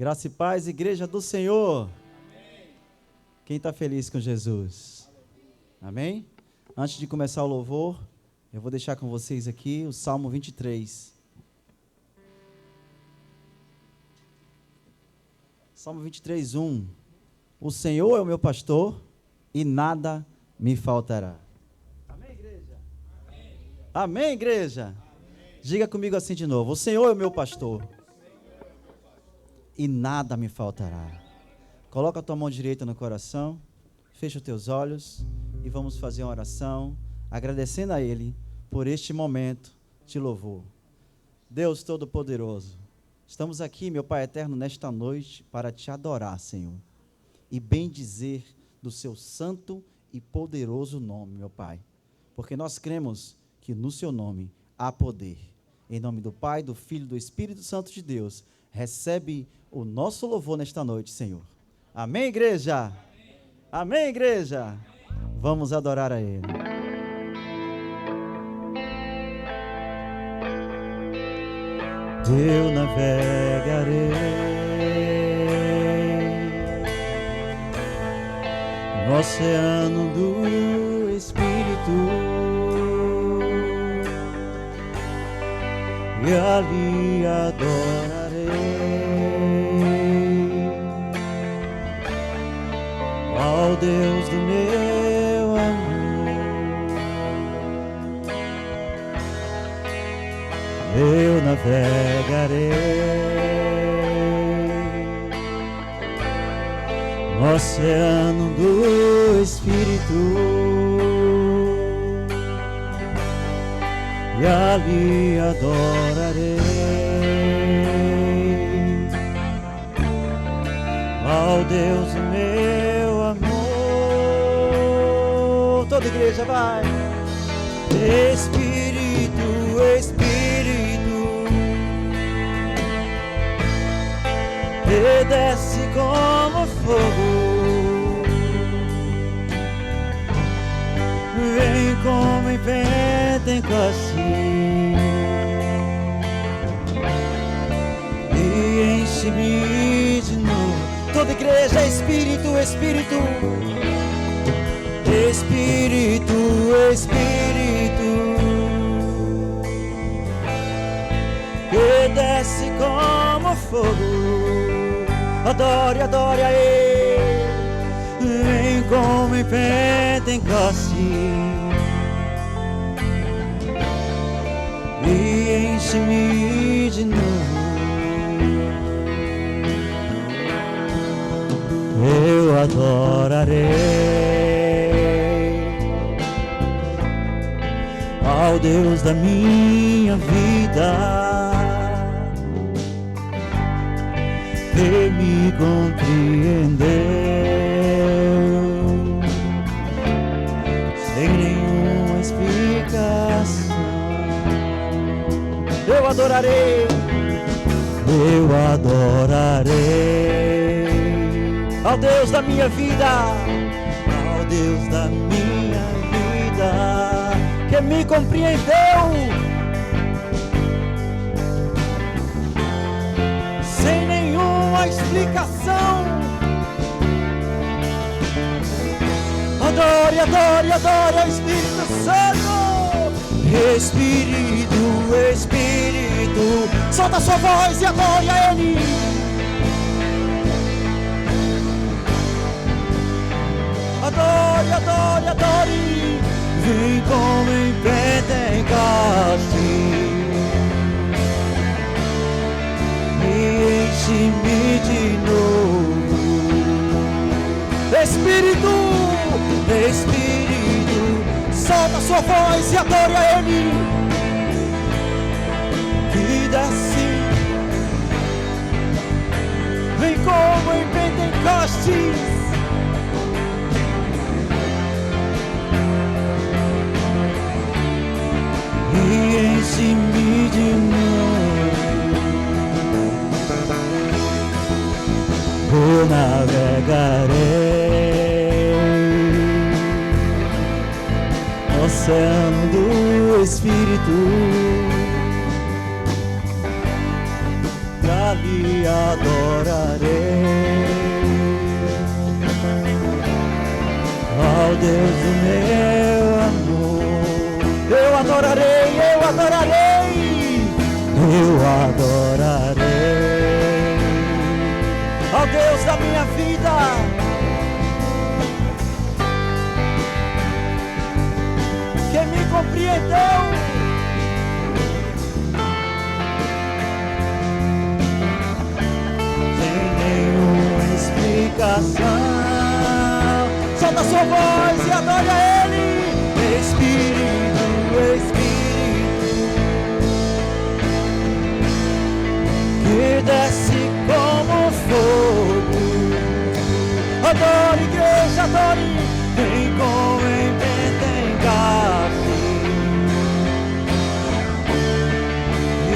Graça e paz, igreja do Senhor. Amém. Quem está feliz com Jesus? Amém? Antes de começar o louvor, eu vou deixar com vocês aqui o Salmo 23. Salmo 23, 1. O Senhor é o meu pastor e nada me faltará. Amém, igreja? Amém, amém igreja? Amém. Diga comigo assim de novo. O Senhor é o meu pastor e nada me faltará. Coloca a tua mão direita no coração, fecha os teus olhos e vamos fazer uma oração, agradecendo a Ele por este momento de louvor. Deus Todo-Poderoso, estamos aqui, meu Pai Eterno, nesta noite para te adorar, Senhor, e bendizer do seu santo e poderoso nome, meu Pai, porque nós cremos que no seu nome há poder. Em nome do Pai, do Filho e do Espírito Santo de Deus, recebe o nosso louvor nesta noite, Senhor. Amém, igreja? Amém, amém igreja? Amém. Vamos adorar a Ele. Eu navegarei no oceano do Espírito e ali adorarei ao Deus do meu amor. Eu navegarei no oceano do Espírito e ali adorarei ao Deus do meu amor. Toda igreja vai. Espírito, Espírito, que desce como fogo, vem como em Pentecostes e enche-me de novo. Toda igreja, Espírito, Espírito, Espírito, Espírito, que desce como fogo. Adore, adore a Ele. Vem como em Pentecostes e enche-me de novo. Eu adorarei ao Deus da minha vida, que me compreendeu sem nenhuma explicação. Eu adorarei ao Deus da minha vida, ao Deus da minha vida, que me compreendeu sem nenhuma explicação. Adore, adore, adore ao Espírito Santo. Espírito, Espírito, solta a sua voz e adore a Ele. Adore, adore, adore. Vem como em Pentecostes e enche-me de novo. Espírito, Espírito, solta a sua voz e adore a Ele, que desce, vem como em Pentecostes e enche-me de novo. Eu navegarei no oceano do Espírito pra lhe adorarei. Ó Deus do meu amor, eu adorarei, eu adorarei, eu adorarei. Ó Deus da minha vida, que me compreendeu. Solta sua voz e adore a Ele. Espírito, Espírito, que desce como fogo. Adore, igreja, adore. Vem como em Pentecoste e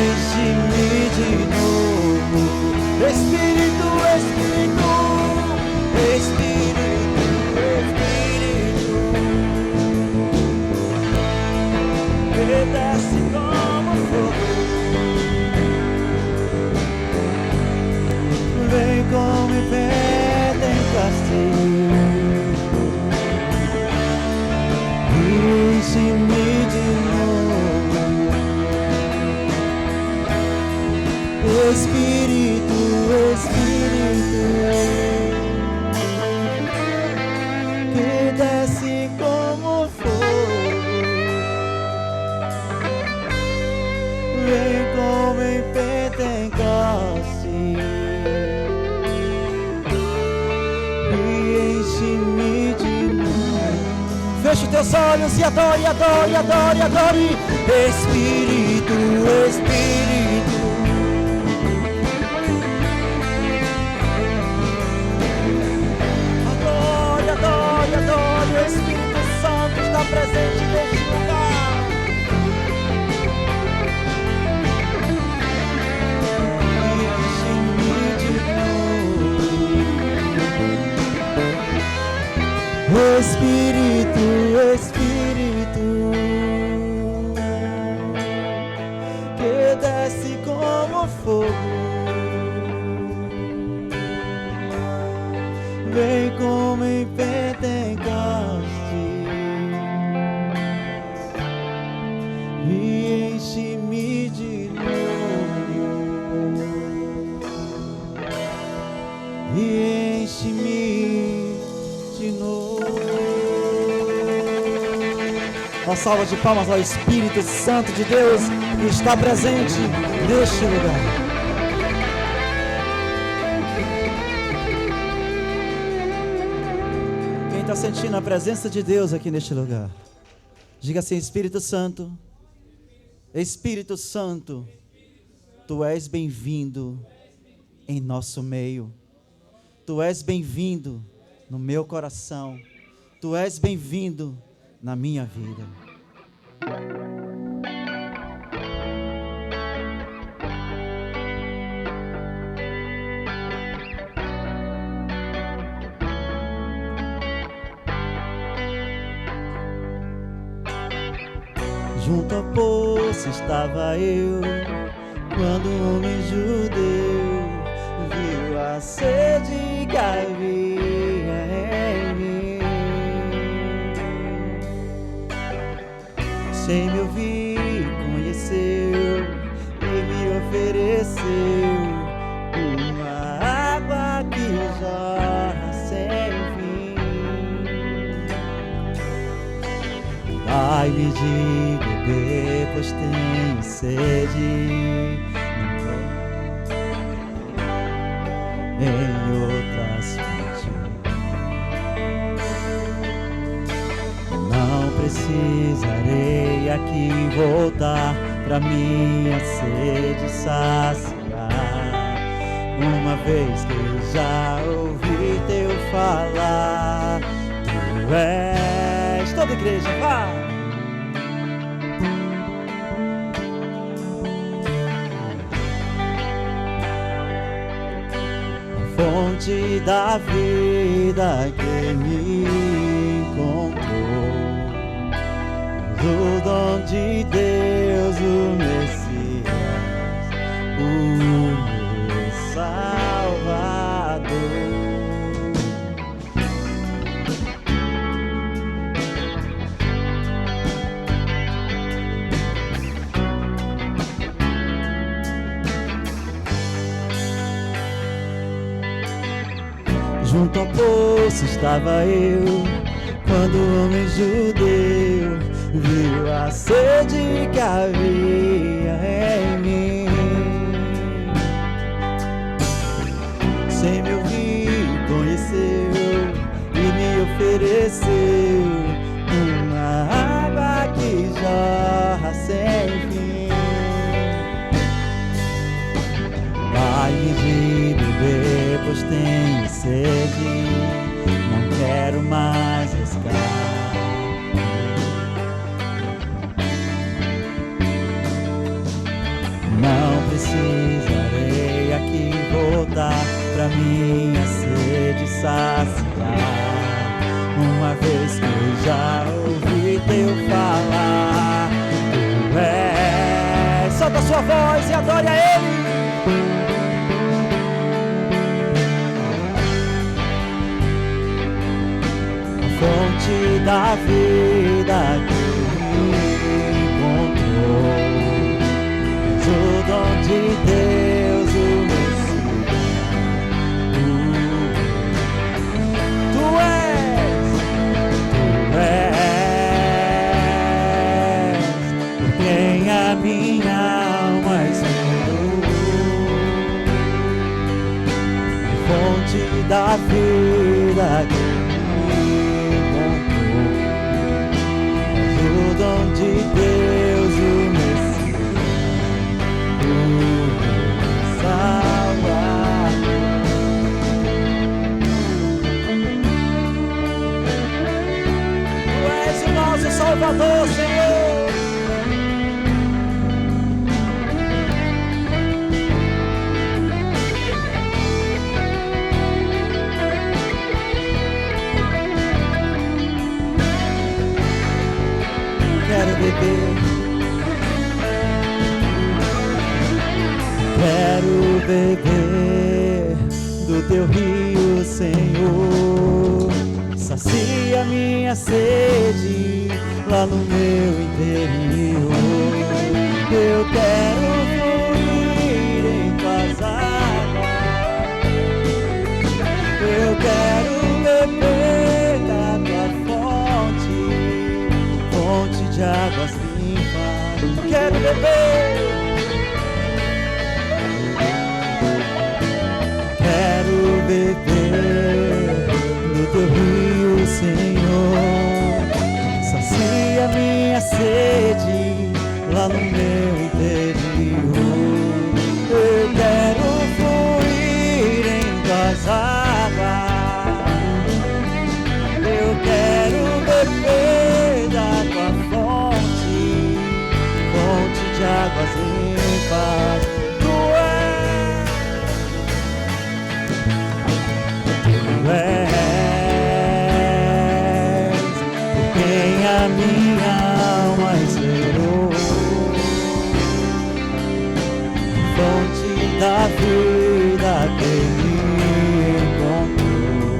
enche-me de novo. Espírito, Espírito, Espírito, Espírito, que desce como fogo. Vem como em Pentecoste e enche-me de novo. Espírito, Espírito, que desce como fogo. Vem como em Pentecoste e enche-me de novo. Feche os teus olhos e adore, adore, adore, adore. Espírito, Espírito, adore, o Espírito Santo está presente neste lugar. Enche-me de novo. Espírito, Espírito, que desce como fogo. Vem como em Pentecoste e enche-me de novo. E enche-me de novo. Uma salva de palmas ao Espírito Santo de Deus que está presente neste lugar. Está sentindo a presença de Deus aqui neste lugar? Diga assim: Espírito Santo, Espírito Santo, Tu és bem-vindo em nosso meio. Tu és bem-vindo no meu coração. Tu és bem-vindo na minha vida. Junto ao poço estava eu, quando um homem judeu viu a sede que havia em mim. Sem me ouvir, conheceu e me ofereceu uma água que jorra sem fim. Dai-me de beber, pois tenho sede. Em outras fontes não precisarei aqui voltar pra minha sede saciar, uma vez que eu já ouvi teu falar. Tu és, toda igreja, vá! Fonte da vida que me encontrou, o dom de Deus, o Messias, o Junto ao poço estava eu, quando o homem judeu viu a sede que havia em mim. Sem me ouvir, conheceu e me ofereceu uma água que jorra sem fim. Dai-me de beber, pois tenho sede, não quero mais buscar. Não precisarei aqui voltar pra minha sede saciar, uma vez que eu já ouvi teu falar. Tu és, solta a sua voz e adore a Ele. Fonte da vida que me encontrou, és o dom de Deus, o Messias. Tu és por quem a minha alma esperou. Fonte da vida que o dom de Deus, o Messias, o Salvador. Tu és o nosso Salvador, Senhor. Quero beber do teu rio, Senhor. Sacia minha sede lá no meu interior. Eu quero fluir em tuas águas. Eu quero beber da tua fonte de águas limpas. Quero beber. Quero beber do teu rio, Senhor. Sacia minha sede lá no meu interior. Eu quero fluir em tuas águas. Eu quero beber da tua fonte de águas limpas. Tu és por quem a minha alma esperou. Fonte da vida que me encontrou.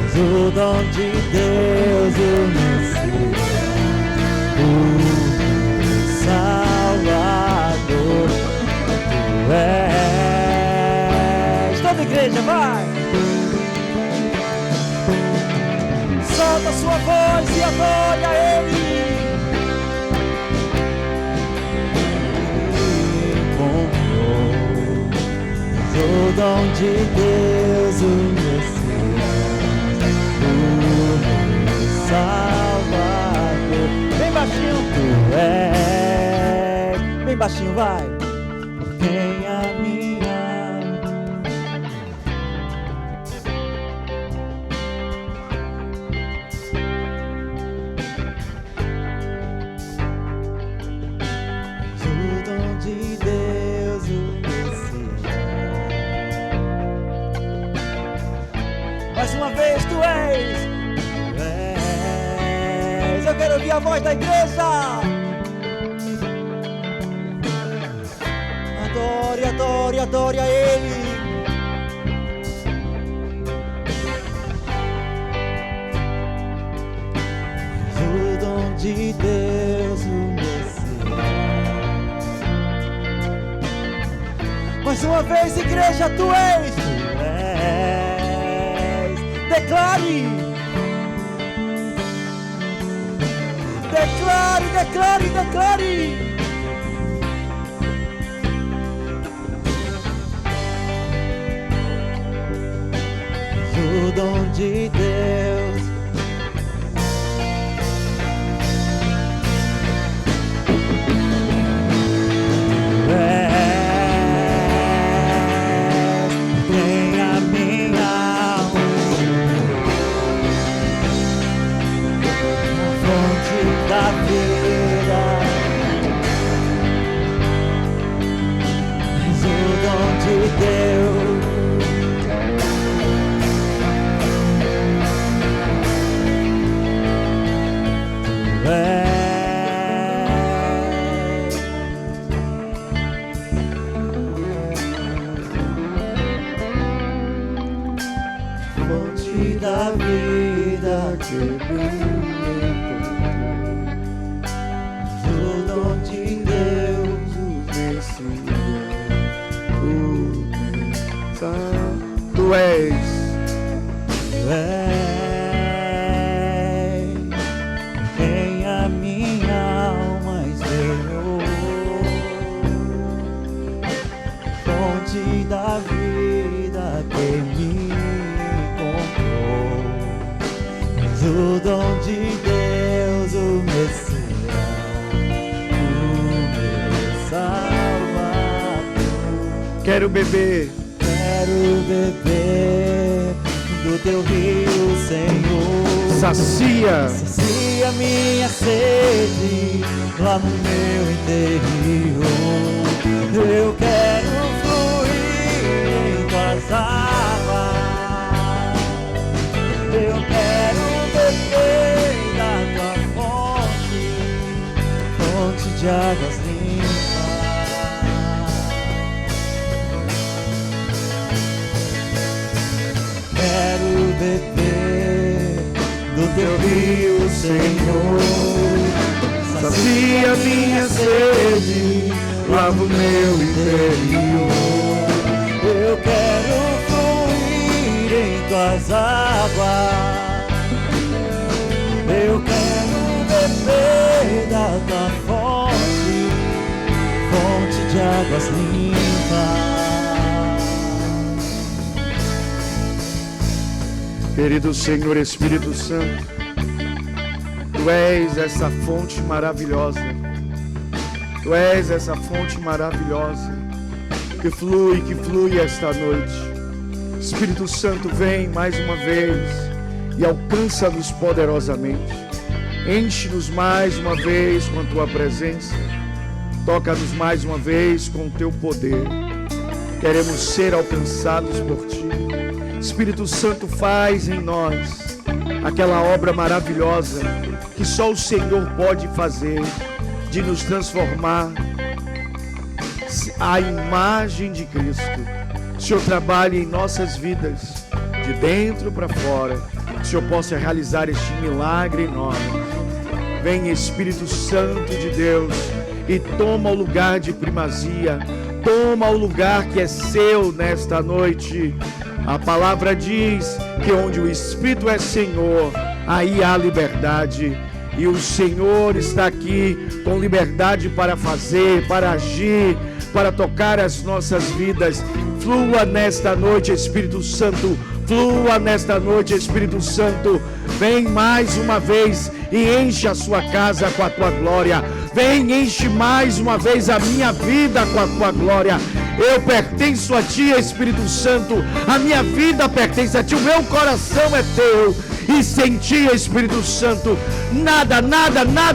És o dom de Deus, o Messias, o Salvador. Tu és. Toda a igreja, vai! Solta a sua voz e adore a Ele. Encontrou o dom de Deus, o Messias, o Salvador. Bem baixinho, tu és. Bem baixinho, vai. Por quem a minha de Deus, o Messias. Mais uma vez, tu és. Eu quero ouvir a voz da igreja. Adore, adore, adore a Ele. O dom de Deus, o mais uma vez, igreja, tu és. declare. Declare, declare, declare. O dom de Deus. Tem a minha alma, fonte da vida. És o dom de Deus. Fonte da vida que me encontrou, o dom de Deus, o Messias, Tu és. Quem a minha alma esperou, fonte da vida que me encontrou, o dom de Deus, o Messias, o meu Salvador. Quero beber do teu rio, Senhor. Sacia Minha sede lá no meu interior. Eu quero fluir em tuas águas. Eu quero beber da tua fonte de águas limpas. Quero beber do teu rio, Senhor. sacia minha sede, lava o meu interior. Eu quero fluir em tuas águas. Eu quero beber da tua fonte de águas limpas. Querido Senhor Espírito Santo, Tu és essa fonte maravilhosa. Tu és essa fonte maravilhosa que flui esta noite. Espírito Santo, vem mais uma vez e alcança-nos poderosamente. Enche-nos mais uma vez com a Tua presença. Toca-nos mais uma vez com o Teu poder. Queremos ser alcançados por Ti. Espírito Santo, faz em nós aquela obra maravilhosa que só o Senhor pode fazer, de nos transformar à imagem de Cristo. O Senhor trabalhe em nossas vidas, de dentro para fora. Que o Senhor possa realizar este milagre em nós. Vem, Espírito Santo de Deus, e toma o lugar de primazia. Toma o lugar que é seu nesta noite. A palavra diz que onde o Espírito é Senhor, aí há liberdade. E o Senhor está aqui com liberdade para fazer, para agir, para tocar as nossas vidas. Flua nesta noite, Espírito Santo. Flua nesta noite, Espírito Santo. Vem mais uma vez e enche a sua casa com a tua glória. Vem, enche mais uma vez a minha vida com a tua glória. Eu pertenço a Ti, Espírito Santo. A minha vida pertence a Ti. O meu coração é Teu. E sem Ti, Espírito Santo, nada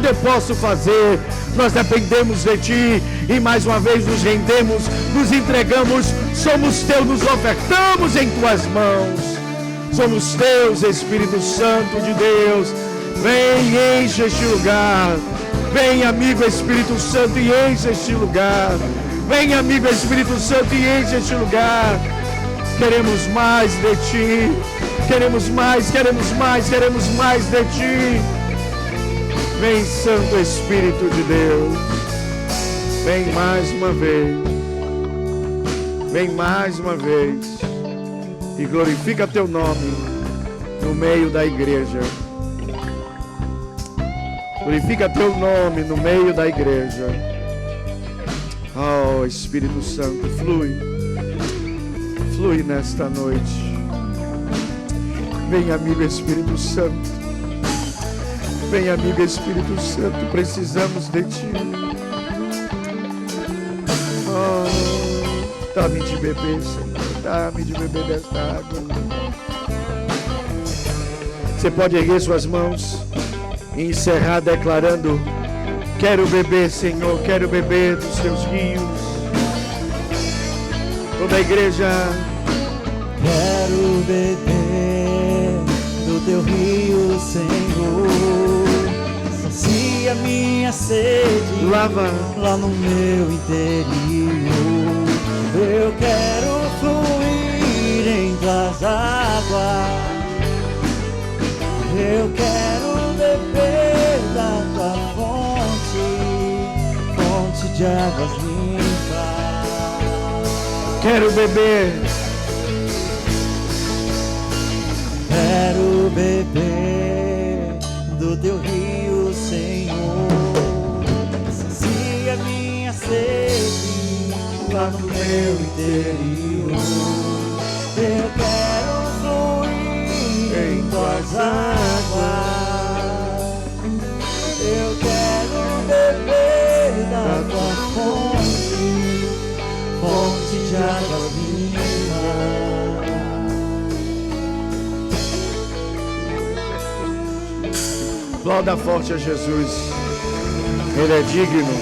eu posso fazer. Nós dependemos de Ti. E mais uma vez nos rendemos, nos entregamos. Somos Teus, nos ofertamos em Tuas mãos. Somos Teus, Espírito Santo de Deus. Vem e enche este lugar. Vem, amigo Espírito Santo, e enche este lugar. Vem, amigo Espírito Santo, e enche este lugar. Queremos mais de Ti. Queremos mais, queremos mais, queremos mais de Ti. Vem, Santo Espírito de Deus. Vem mais uma vez. Vem mais uma vez. E glorifica Teu nome. no meio da igreja. Glorifica teu nome no meio da igreja. Oh, Espírito Santo, flui. Flui nesta noite. Vem, amigo Espírito Santo. Vem, amigo Espírito Santo. Precisamos de ti. Oh, dá-me de beber, Senhor. Dá-me de beber desta água. Você pode erguer suas mãos e encerrar declarando: quero beber, Senhor, quero beber dos teus rios. Toda a igreja. Quero beber do teu rio, Senhor. Sacia minha sede, Lava lá no meu interior. Eu quero fluir em tuas águas. Eu quero beber da tua fonte de águas limpas. Quero beber. Quero beber do teu rio, Senhor. Sacia minha sede lá no meu interior. Eu quero fluir em tuas águas. Eu quero beber da tua fonte de águas limpas. Aplauda forte a Jesus. Ele é digno.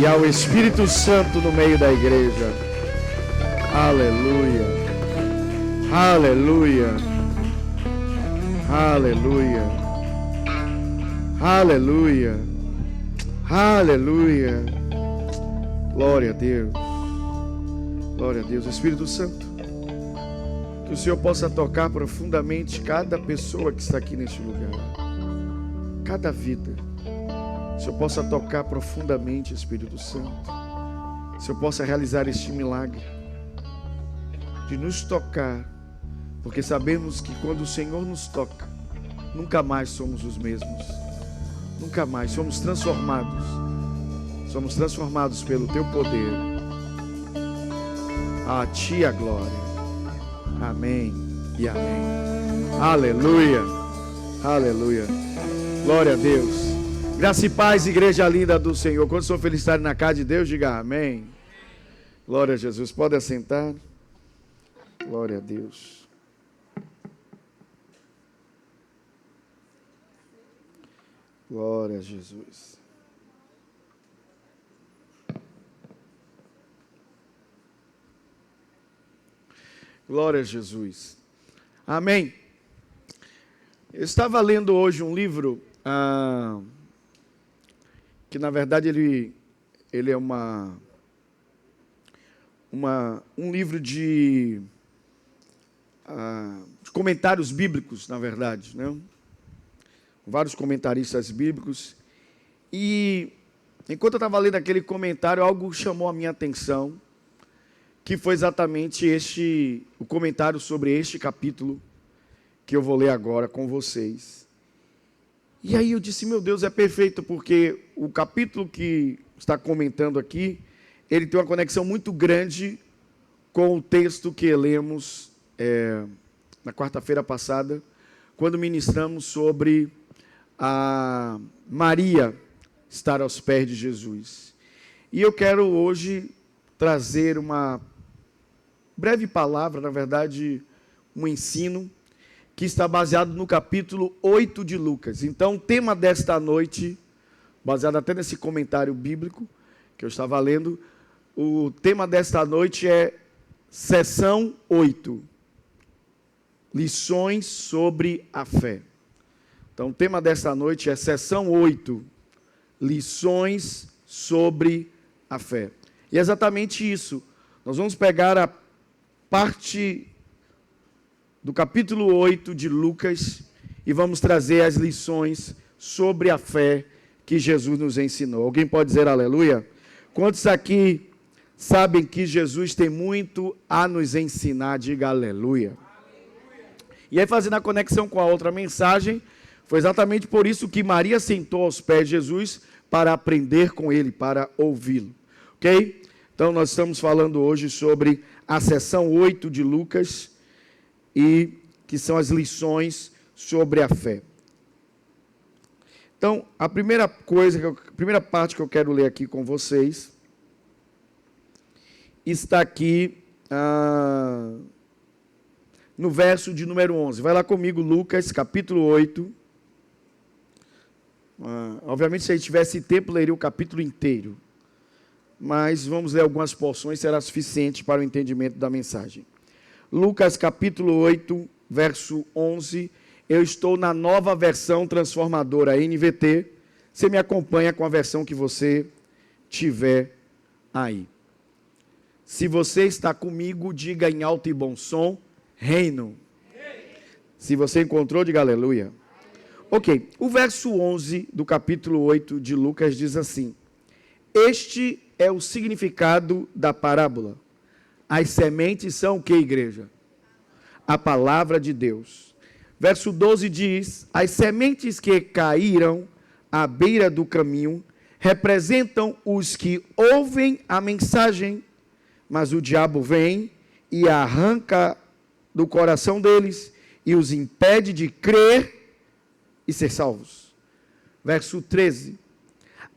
E ao Espírito Santo no meio da igreja. Aleluia. Aleluia. Aleluia. Aleluia. Aleluia. Glória a Deus. Glória a Deus. Espírito Santo, que o Senhor possa tocar profundamente cada pessoa que está aqui neste lugar. Cada vida. Que o Senhor possa tocar profundamente, Espírito Santo. Que o Senhor possa realizar este milagre de nos tocar, porque sabemos que quando o Senhor nos toca, nunca mais somos os mesmos. Nunca mais somos transformados. Somos transformados pelo teu poder. A ti a glória. Amém e amém. Aleluia. Aleluia. Glória a Deus. Graça e paz, igreja linda do Senhor. Quando sou felicidade na casa de Deus, diga amém. Glória a Jesus. Pode assentar. Glória a Deus. Glória a Jesus. Glória a Jesus. Amém. Eu estava lendo hoje um livro que na verdade ele é um livro de comentários bíblicos, na verdade, né? Vários comentaristas bíblicos. E enquanto eu estava lendo aquele comentário, algo chamou a minha atenção, que foi exatamente o comentário sobre este capítulo que eu vou ler agora com vocês. E aí eu disse, meu Deus, é perfeito, porque o capítulo que está comentando aqui, ele tem uma conexão muito grande com o texto que lemos na quarta-feira passada, quando ministramos sobre a Maria estar aos pés de Jesus. E eu quero hoje trazer uma breve palavra, na verdade, um ensino, que está baseado no capítulo 8 de Lucas. Então, o tema desta noite, baseado até nesse comentário bíblico que eu estava lendo, o tema desta noite é Sessão 8, Lições sobre a Fé. Então, o tema desta noite é Sessão 8, Lições sobre a Fé. E é exatamente isso. Nós vamos pegar a parte do capítulo 8 de Lucas e vamos trazer as lições sobre a fé que Jesus nos ensinou. Alguém pode dizer aleluia? Quantos aqui sabem que Jesus tem muito a nos ensinar? Diga aleluia. E aí, fazendo a conexão com a outra mensagem, foi exatamente por isso que Maria sentou aos pés de Jesus para aprender com ele, para ouvi-lo. Ok? Então, nós estamos falando hoje sobre a seção 8 de Lucas, e que são as lições sobre a fé. Então, a primeira parte que eu quero ler aqui com vocês está aqui no verso de número 11. Vai lá comigo, Lucas, capítulo 8. Obviamente, se a gente tivesse tempo, leria o capítulo inteiro. Mas vamos ler algumas porções, será suficiente para o entendimento da mensagem. Lucas, capítulo 8, verso 11. Eu estou na nova versão transformadora NVT. Você me acompanha com a versão que você tiver aí. Se você está comigo, diga em alto e bom som, reino. Se você encontrou, diga aleluia. Ok, o verso 11 do capítulo 8 de Lucas diz assim: este é o significado da parábola. As sementes são o que, igreja? A palavra de Deus. Verso 12 diz: as sementes que caíram à beira do caminho representam os que ouvem a mensagem, mas o diabo vem e arranca do coração deles e os impede de crer e ser salvos. Verso 13: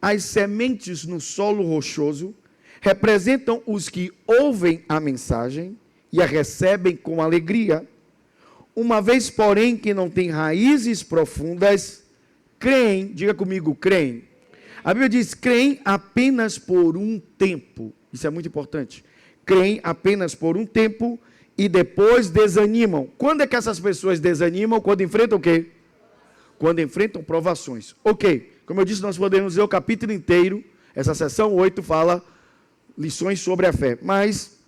as sementes no solo rochoso representam os que ouvem a mensagem e a recebem com alegria. Uma vez, porém, que não tem raízes profundas, creem, diga comigo, creem. A Bíblia diz, creem apenas por um tempo. Isso é muito importante. Creem apenas por um tempo e depois desanimam. Quando é que essas pessoas desanimam? Quando enfrentam o quê? Quando enfrentam provações. Ok, como eu disse, nós podemos ler o capítulo inteiro. Essa seção 8 fala lições sobre a fé. Mas,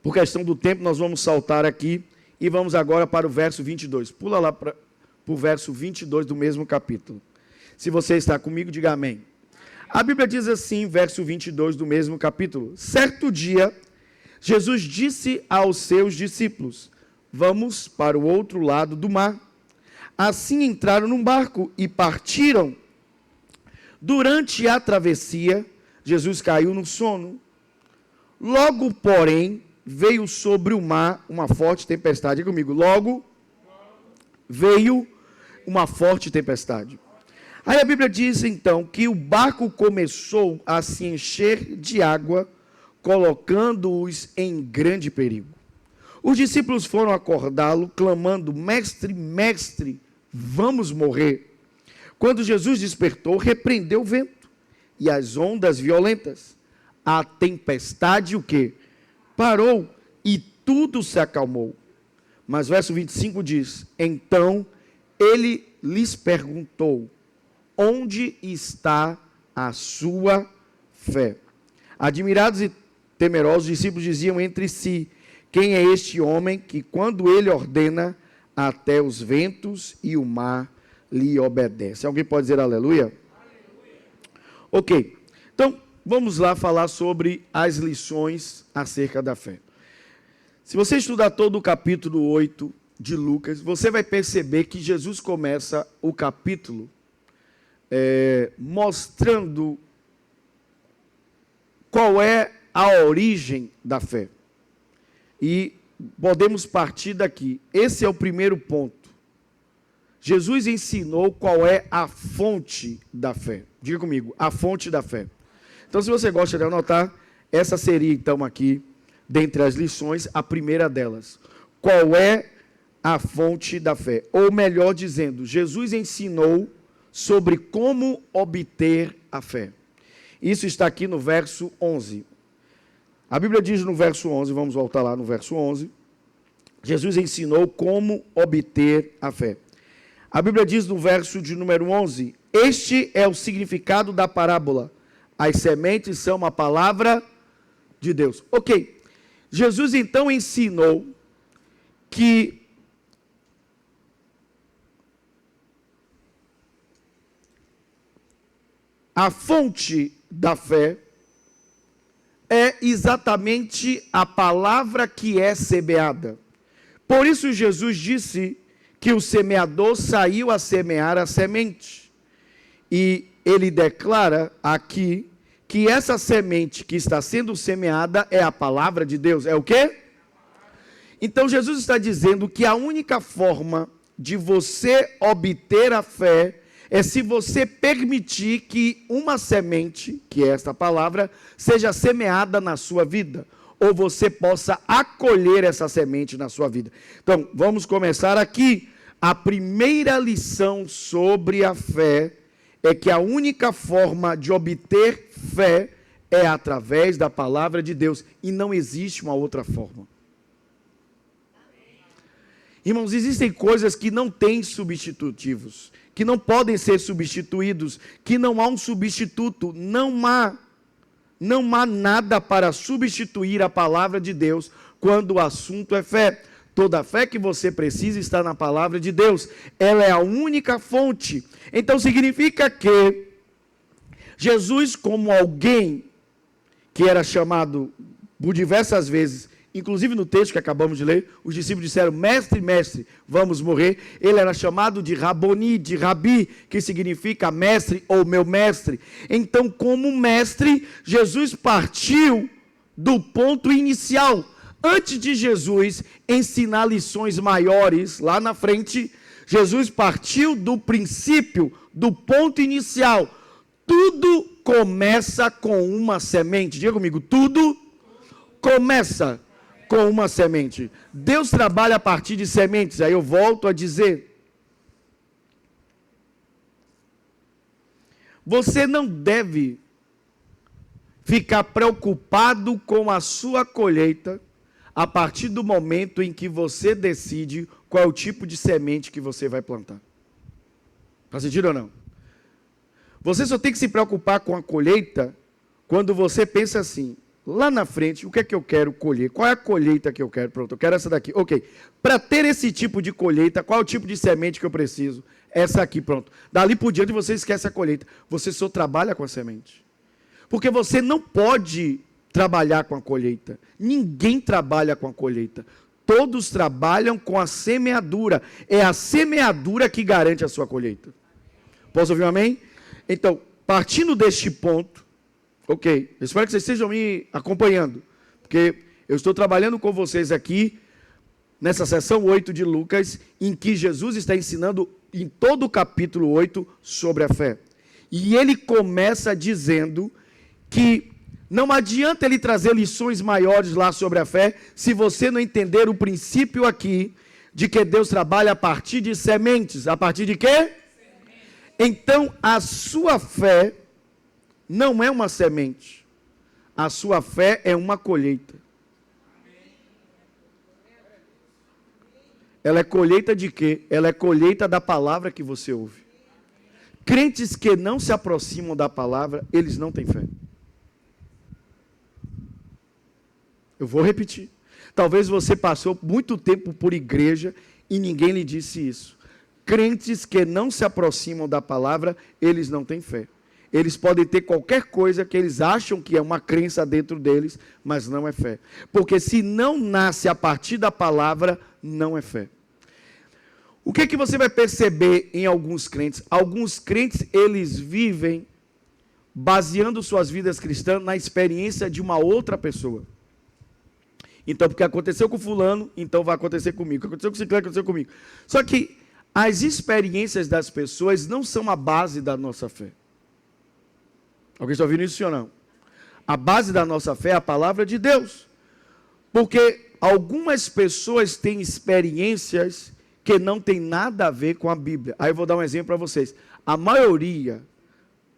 por questão do tempo, nós vamos saltar aqui e vamos agora para o verso 22. Pula lá para o verso 22 do mesmo capítulo. Se você está comigo, diga amém. A Bíblia diz assim, verso 22 do mesmo capítulo: certo dia, Jesus disse aos seus discípulos: vamos para o outro lado do mar. Assim entraram num barco e partiram. Durante a travessia, Jesus caiu no sono. Logo, porém, veio sobre o mar uma forte tempestade. Diga comigo, logo veio uma forte tempestade. Aí a Bíblia diz então que o barco começou a se encher de água, colocando-os em grande perigo. Os discípulos foram acordá-lo, clamando: mestre, mestre, vamos morrer. Quando Jesus despertou, repreendeu o vento e as ondas violentas. A tempestade, o quê? Parou e tudo se acalmou. Mas o verso 25 diz: então ele lhes perguntou: onde está a sua fé? Admirados e temerosos, os discípulos diziam entre si: quem é este homem que, quando ele ordena, até os ventos e o mar lhe obedecem? Alguém pode dizer aleluia? Aleluia. Ok, então vamos lá falar sobre as lições acerca da fé. Se você estudar todo o capítulo 8 de Lucas, você vai perceber que Jesus começa o capítulo mostrando qual é a origem da fé. E podemos partir daqui. Esse é o primeiro ponto. Jesus ensinou qual é a fonte da fé. Diga comigo, a fonte da fé. Então, se você gosta de anotar, essa seria então aqui, dentre as lições, a primeira delas. Qual é a fonte da fé? Ou melhor dizendo, Jesus ensinou sobre como obter a fé. Isso está aqui no verso 11. A Bíblia diz no verso 11, vamos voltar lá no verso 11, Jesus ensinou como obter a fé. A Bíblia diz no verso de número 11, este é o significado da parábola. As sementes são a palavra de Deus. Ok, Jesus então ensinou que a fonte da fé é exatamente a palavra que é semeada. Por isso Jesus disse que o semeador saiu a semear a semente. E ele declara aqui que essa semente que está sendo semeada é a palavra de Deus. É o quê? Então Jesus está dizendo que a única forma de você obter a fé é se você permitir que uma semente, que é esta palavra, seja semeada na sua vida, ou você possa acolher essa semente na sua vida. Então, vamos começar aqui. A primeira lição sobre a fé é que a única forma de obter fé é através da palavra de Deus, e não existe uma outra forma. Irmãos, existem coisas que não têm substitutivos, que não podem ser substituídos, que não há um substituto, não há nada para substituir a palavra de Deus quando o assunto é fé. Toda a fé que você precisa está na palavra de Deus, ela é a única fonte. Então significa que Jesus, como alguém que era chamado por diversas vezes, inclusive no texto que acabamos de ler, os discípulos disseram: mestre, mestre, vamos morrer. Ele era chamado de Raboni, de Rabi, que significa mestre ou meu mestre. Então, como mestre, Jesus partiu do ponto inicial. Antes de Jesus ensinar lições maiores lá na frente, Jesus partiu do princípio, do ponto inicial. Tudo começa com uma semente. Diga comigo, tudo começa com uma semente. Deus trabalha a partir de sementes. Aí eu volto a dizer: você não deve ficar preocupado com a sua colheita a partir do momento em que você decide qual é o tipo de semente que você vai plantar. Faz sentido ou não? Você só tem que se preocupar com a colheita quando você pensa assim: lá na frente, o que é que eu quero colher? Qual é a colheita que eu quero? Pronto, eu quero essa daqui. Ok, para ter esse tipo de colheita, qual é o tipo de semente que eu preciso? Essa aqui, pronto. Dali por diante você esquece a colheita. Você só trabalha com a semente. Porque você não pode trabalhar com a colheita. Ninguém trabalha com a colheita. Todos trabalham com a semeadura. É a semeadura que garante a sua colheita. Posso ouvir um amém? Então, partindo deste ponto, ok, eu espero que vocês estejam me acompanhando, porque eu estou trabalhando com vocês aqui, nessa sessão 8 de Lucas, em que Jesus está ensinando em todo o capítulo 8 sobre a fé. E ele começa dizendo que não adianta ele trazer lições maiores lá sobre a fé, se você não entender o princípio aqui, de que Deus trabalha a partir de sementes. A partir de quê? Então, a sua fé não é uma semente. A sua fé é uma colheita. Ela é colheita de quê? Ela é colheita da palavra que você ouve. Crentes que não se aproximam da palavra, eles não têm fé. Eu vou repetir. Talvez você passou muito tempo por igreja e ninguém lhe disse isso. Crentes que não se aproximam da palavra, eles não têm fé. Eles podem ter qualquer coisa que eles acham que é uma crença dentro deles, mas não é fé. Porque se não nasce a partir da palavra, não é fé. O que que você vai perceber em alguns crentes? Alguns crentes, eles vivem baseando suas vidas cristãs na experiência de uma outra pessoa. Então, porque aconteceu com fulano, então vai acontecer comigo. Aconteceu com ciclano, aconteceu comigo. Só que as experiências das pessoas não são a base da nossa fé. Alguém está ouvindo isso ou não? A base da nossa fé é a palavra de Deus. Porque algumas pessoas têm experiências que não tem nada a ver com a Bíblia. Aí eu vou dar um exemplo para vocês. A maioria,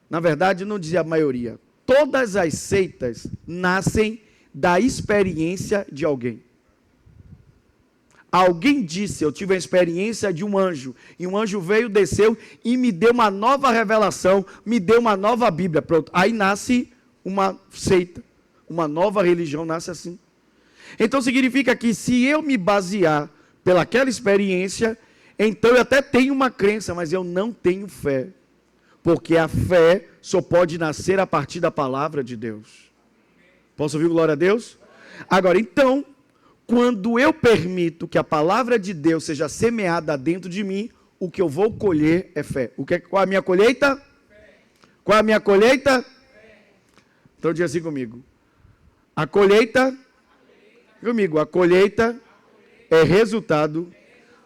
na verdade não dizia a maioria, todas as seitas nascem da experiência de alguém. Alguém disse: eu tive a experiência de um anjo, e um anjo veio, desceu e me deu uma nova revelação, me deu uma nova Bíblia. Pronto, aí nasce uma seita, uma nova religião nasce assim. Então significa que se eu me basear pelaquela experiência, então eu até tenho uma crença, mas eu não tenho fé, porque a fé só pode nascer a partir da palavra de Deus. Posso ouvir glória a Deus? Agora, então, quando eu permito que a palavra de Deus seja semeada dentro de mim, o que eu vou colher é fé. Qual é a minha colheita? Fé. Qual é a minha colheita? Fé. Então diga assim comigo. A colheita é resultado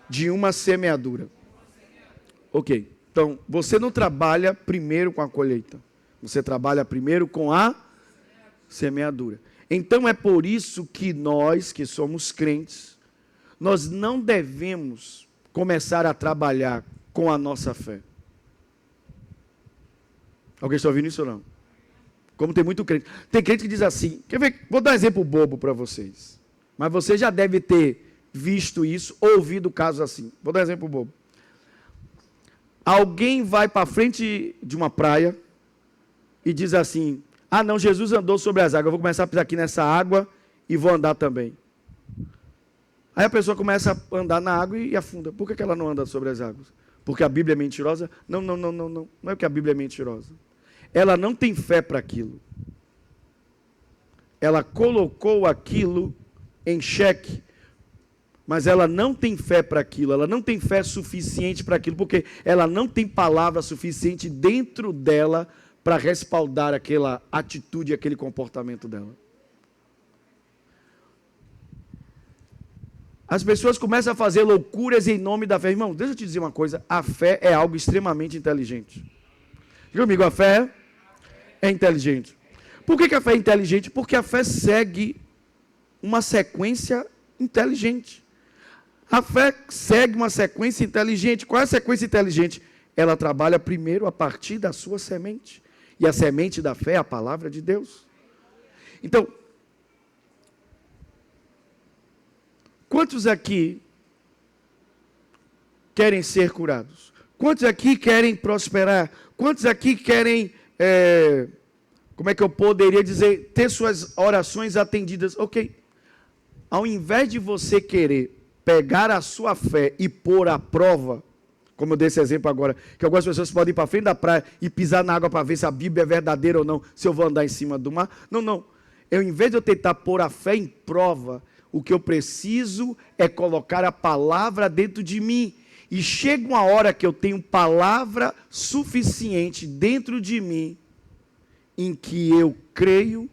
de uma semeadura. Ok. Então, você não trabalha primeiro com a colheita. Você trabalha primeiro com a semeadura. Então, é por isso que nós, que somos crentes, nós não devemos começar a trabalhar com a nossa fé. Alguém está ouvindo isso ou não? Como tem muito crente. Tem crente que diz assim, quer ver? Vou dar um exemplo bobo para vocês. Mas você já deve ter visto isso, ouvido casos assim. Vou dar um exemplo bobo. Alguém vai para frente de uma praia e diz assim, ah não, Jesus andou sobre as águas, eu vou começar a pisar aqui nessa água e vou andar também. Aí a pessoa começa a andar na água e afunda. Por que ela não anda sobre as águas? Porque a Bíblia é mentirosa? Não. Não é que a Bíblia é mentirosa. Ela não tem fé para aquilo. Ela colocou aquilo em xeque, mas ela não tem fé para aquilo, ela não tem fé suficiente para aquilo, porque ela não tem palavra suficiente dentro dela para respaldar aquela atitude, aquele comportamento dela. As pessoas começam a fazer loucuras em nome da fé. Irmão, deixa eu te dizer uma coisa, a fé é algo extremamente inteligente. Diga comigo, a fé é inteligente. Por que a fé é inteligente? Porque a fé segue uma sequência inteligente. A fé segue uma sequência inteligente. Qual é a sequência inteligente? Ela trabalha primeiro a partir da sua semente. E a semente da fé é a palavra de Deus. Então, quantos aqui querem ser curados? Quantos aqui querem prosperar? Quantos aqui querem, como é que eu poderia dizer, ter suas orações atendidas? Ok. Ao invés de você querer pegar a sua fé e pôr à prova, como eu dei esse exemplo agora, que algumas pessoas podem ir para frente da praia e pisar na água para ver se a Bíblia é verdadeira ou não, se eu vou andar em cima do mar. Não. Ao invés de eu tentar pôr a fé em prova, o que eu preciso é colocar a palavra dentro de mim. E chega uma hora que eu tenho palavra suficiente dentro de mim, em que eu creio,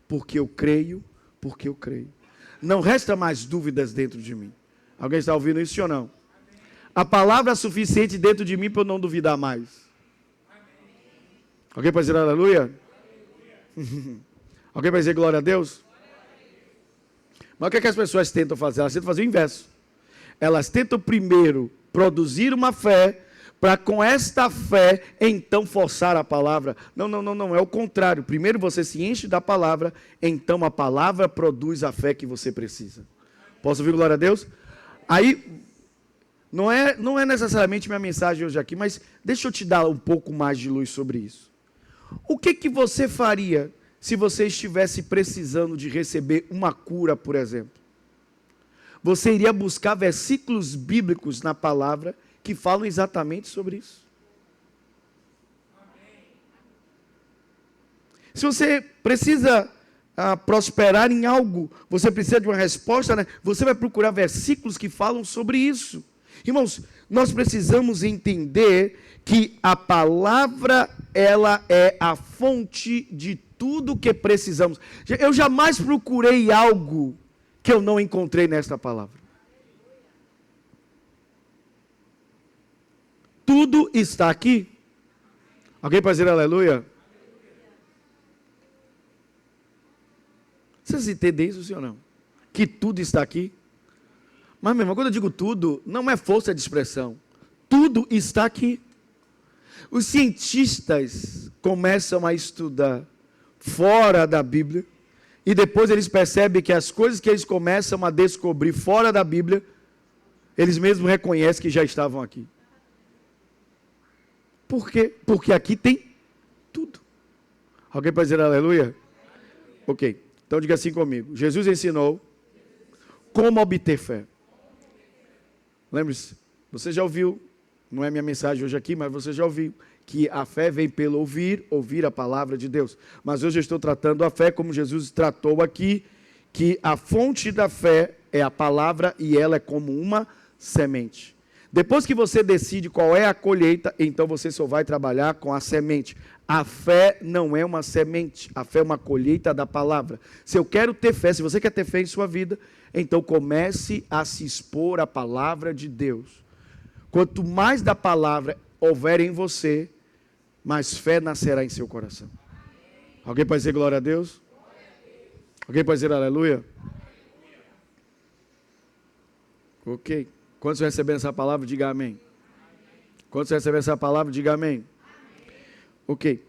porque eu creio, porque eu creio. Não resta mais dúvidas dentro de mim. Alguém está ouvindo isso ou não? A palavra é suficiente dentro de mim para eu não duvidar mais. Alguém pode dizer aleluia? Alguém vai dizer glória a Deus? Mas o que as pessoas tentam fazer? Elas tentam fazer o inverso. Elas tentam primeiro produzir uma fé, para com esta fé, então forçar a palavra. Não, é o contrário. Primeiro você se enche da palavra, então a palavra produz a fé que você precisa. Posso ouvir glória a Deus? Aí, não é necessariamente minha mensagem hoje aqui, mas deixa eu te dar um pouco mais de luz sobre isso. O que você faria se você estivesse precisando de receber uma cura, por exemplo? Você iria buscar versículos bíblicos na palavra que falam exatamente sobre isso. Se você precisa prosperar em algo, você precisa de uma resposta, né? Você vai procurar versículos que falam sobre isso. Irmãos, nós precisamos entender que a palavra, ela é a fonte de tudo que precisamos. Eu jamais procurei algo que eu não encontrei nesta palavra. Tudo está aqui. Alguém pode dizer aleluia? Vocês entendem isso, sim ou não? Que tudo está aqui. Mas, meu irmão, quando eu digo tudo, não é força de expressão. Tudo está aqui. Os cientistas começam a estudar fora da Bíblia, e depois eles percebem que as coisas que eles começam a descobrir fora da Bíblia, eles mesmos reconhecem que já estavam aqui. Por quê? Porque aqui tem tudo. Alguém pode dizer aleluia? Ok, então diga assim comigo. Jesus ensinou como obter fé. Lembre-se, você já ouviu, não é minha mensagem hoje aqui, mas você já ouviu que a fé vem pelo ouvir a palavra de Deus. Mas hoje eu estou tratando a fé como Jesus tratou aqui, que a fonte da fé é a palavra e ela é como uma semente. Depois que você decide qual é a colheita, então você só vai trabalhar com a semente. A fé não é uma semente, a fé é uma colheita da palavra. Se eu quero ter fé, se você quer ter fé em sua vida, então comece a se expor à palavra de Deus. Quanto mais da palavra houver em você, mais fé nascerá em seu coração. Alguém pode dizer glória a Deus? Alguém pode dizer aleluia? Ok. Quantos receberam essa palavra, diga amém. Quantos receberam essa palavra, diga amém. Ok.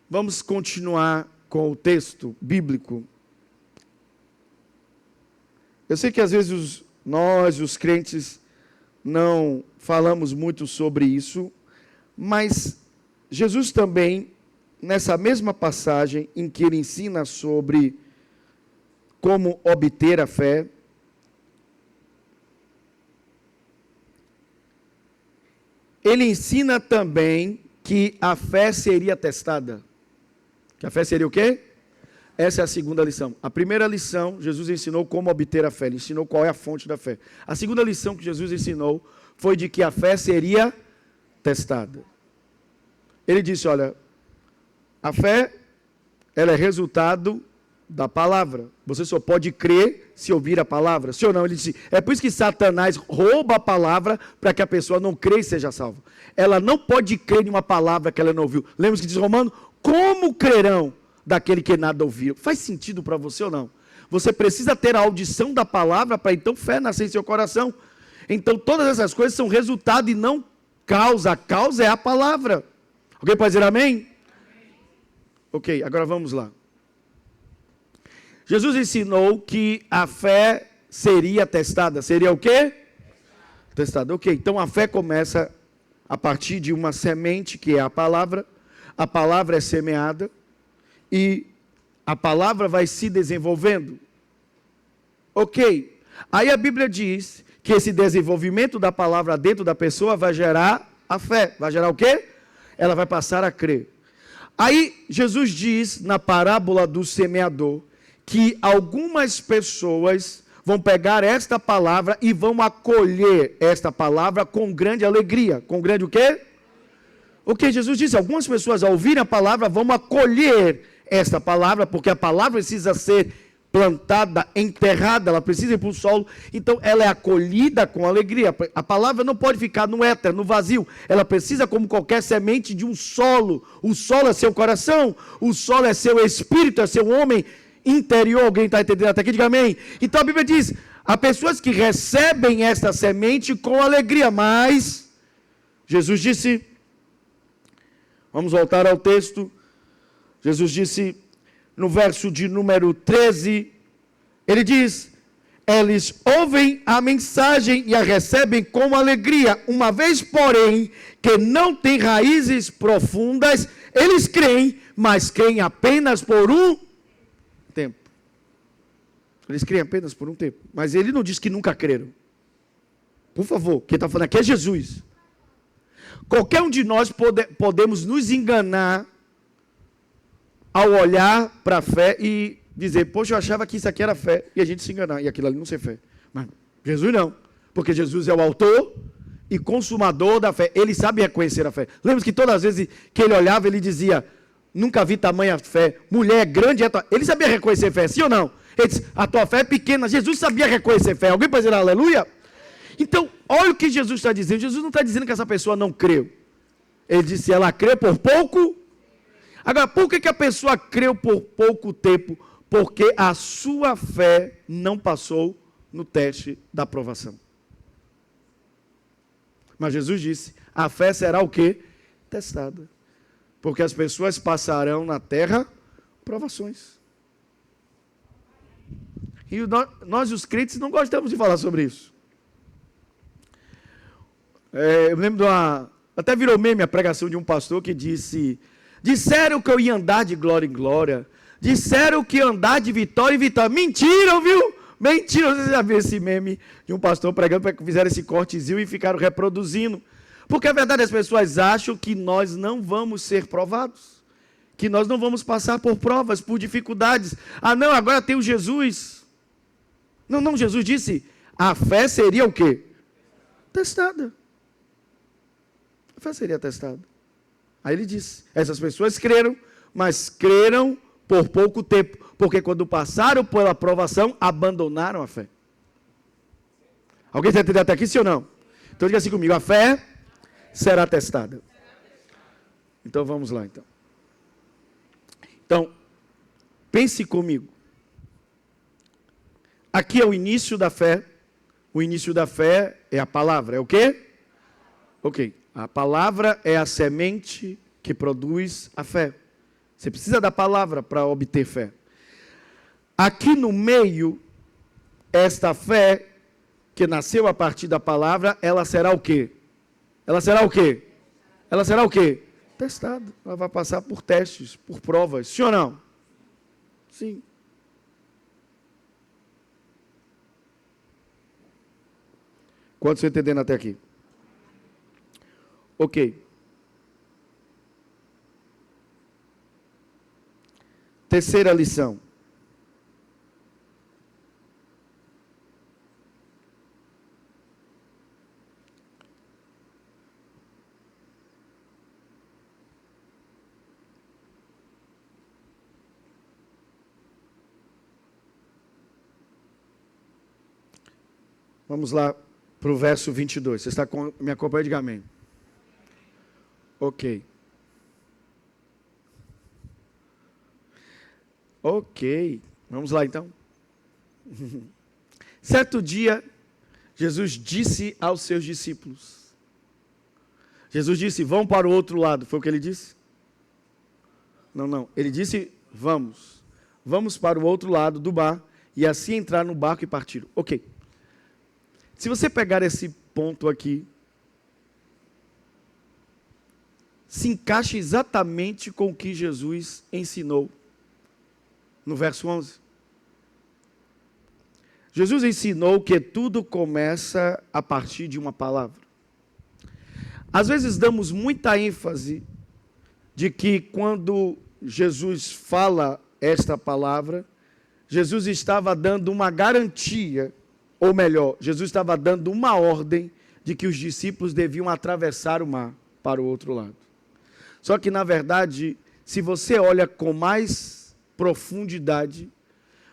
Vamos continuar com o texto bíblico. Eu sei que às vezes nós, os crentes, não falamos muito sobre isso, mas Jesus também, nessa mesma passagem em que ele ensina sobre como obter a fé, ele ensina também que a fé seria testada. Que a fé seria o quê? Essa é a segunda lição. A primeira lição, Jesus ensinou como obter a fé. Ele ensinou qual é a fonte da fé. A segunda lição que Jesus ensinou foi de que a fé seria testada. Ele disse, olha, a fé, ela é resultado da palavra. Você só pode crer se ouvir a palavra. Sim ou não? Ele disse, é por isso que Satanás rouba a palavra para que a pessoa não crê e seja salva. Ela não pode crer em uma palavra que ela não ouviu. Lembra que diz Romano? Como crerão daquele que nada ouviu? Faz sentido para você ou não? Você precisa ter a audição da palavra para então fé nascer em seu coração. Então todas essas coisas são resultado e não causa. A causa é a palavra. Alguém pode dizer amém? Ok, agora vamos lá. Jesus ensinou que a fé seria testada. Seria o quê? Testada. Ok, então a fé começa a partir de uma semente que é a palavra. A palavra é semeada e a palavra vai se desenvolvendo. Ok, aí a Bíblia diz que esse desenvolvimento da palavra dentro da pessoa vai gerar a fé. Vai gerar o quê? Ela vai passar a crer. Aí Jesus diz na parábola do semeador que algumas pessoas vão pegar esta palavra e vão acolher esta palavra com grande alegria. Com grande o quê? O que Jesus disse? Algumas pessoas ao ouvirem a palavra vão acolher esta palavra, porque a palavra precisa ser plantada, enterrada, ela precisa ir para o solo, então ela é acolhida com alegria. A palavra não pode ficar no éter, no vazio, ela precisa, como qualquer semente, de um solo. O solo é seu coração, o solo é seu espírito, é seu homem interior. Alguém está entendendo até aqui? Diga amém. Então a Bíblia diz, há pessoas que recebem esta semente com alegria, mas Jesus disse, vamos voltar ao texto, Jesus disse no verso de número 13, ele diz, eles ouvem a mensagem e a recebem com alegria, uma vez, porém, que não tem raízes profundas, eles creem, mas creem apenas por um tempo. Eles creem apenas por um tempo. Mas ele não diz que nunca creram. Por favor, quem está falando aqui é Jesus. Qualquer um de nós podemos nos enganar ao olhar para a fé e dizer, poxa, eu achava que isso aqui era fé, e a gente se enganar, e aquilo ali não ser fé. Mas Jesus não, porque Jesus é o autor e consumador da fé. Ele sabe reconhecer a fé. Lembra que todas as vezes que ele olhava, ele dizia, nunca vi tamanha fé, mulher grande é tua... Ele sabia reconhecer fé, sim ou não? Ele disse, a tua fé é pequena. Jesus sabia reconhecer fé. Alguém pode dizer aleluia? Então, olha o que Jesus está dizendo. Jesus não está dizendo que essa pessoa não creu. Ele disse, ela crê por pouco. Agora, por que a pessoa creu por pouco tempo? Porque a sua fé não passou no teste da aprovação. Mas Jesus disse, a fé será o quê? Testada. Porque as pessoas passarão na terra provações. E nós, os crentes, não gostamos de falar sobre isso. Eu lembro de até virou meme a pregação de um pastor que disse, disseram que eu ia andar de glória em glória, disseram que ia andar de vitória em vitória. Mentiram, viu? Mentira. Vocês já viram esse meme de um pastor pregando, fizeram esse cortezinho e ficaram reproduzindo. Porque a verdade, as pessoas acham que nós não vamos ser provados, que nós não vamos passar por provas, por dificuldades. Ah não, agora tem o Jesus. Não, Jesus disse, a fé seria o quê? Testada. A fé seria testada. Aí ele disse, essas pessoas creram, mas creram por pouco tempo, porque quando passaram pela provação, abandonaram a fé. Alguém está entendendo até aqui, sim ou não? Então diga assim comigo, a fé será testada. Então vamos lá, então. Então, pense comigo. Aqui é o início da fé. O início da fé é a palavra. É o quê? Ok. A palavra é a semente que produz a fé. Você precisa da palavra para obter fé. Aqui no meio, esta fé que nasceu a partir da palavra, ela será o quê? Ela será o quê? Ela será o quê? Testada. Ela vai passar por testes, por provas. Sim ou não? Sim. Quantos estão entendendo até aqui? Ok. Terceira lição. Vamos lá para o verso 22. Você está me acompanhando? Diga amém. Ok. Ok. Vamos lá então. Certo dia, Jesus disse aos seus discípulos. Jesus disse, vão para o outro lado. Foi o que ele disse? Não. Ele disse, vamos. Vamos para o outro lado do mar e assim entrar no barco e partiram. Ok. Se você pegar esse ponto aqui, se encaixa exatamente com o que Jesus ensinou no verso 11. Jesus ensinou que tudo começa a partir de uma palavra. Às vezes damos muita ênfase de que quando Jesus fala esta palavra, Jesus estava dando uma garantia, ou melhor, Jesus estava dando uma ordem de que os discípulos deviam atravessar o mar para o outro lado. Só que, na verdade, se você olha com mais profundidade,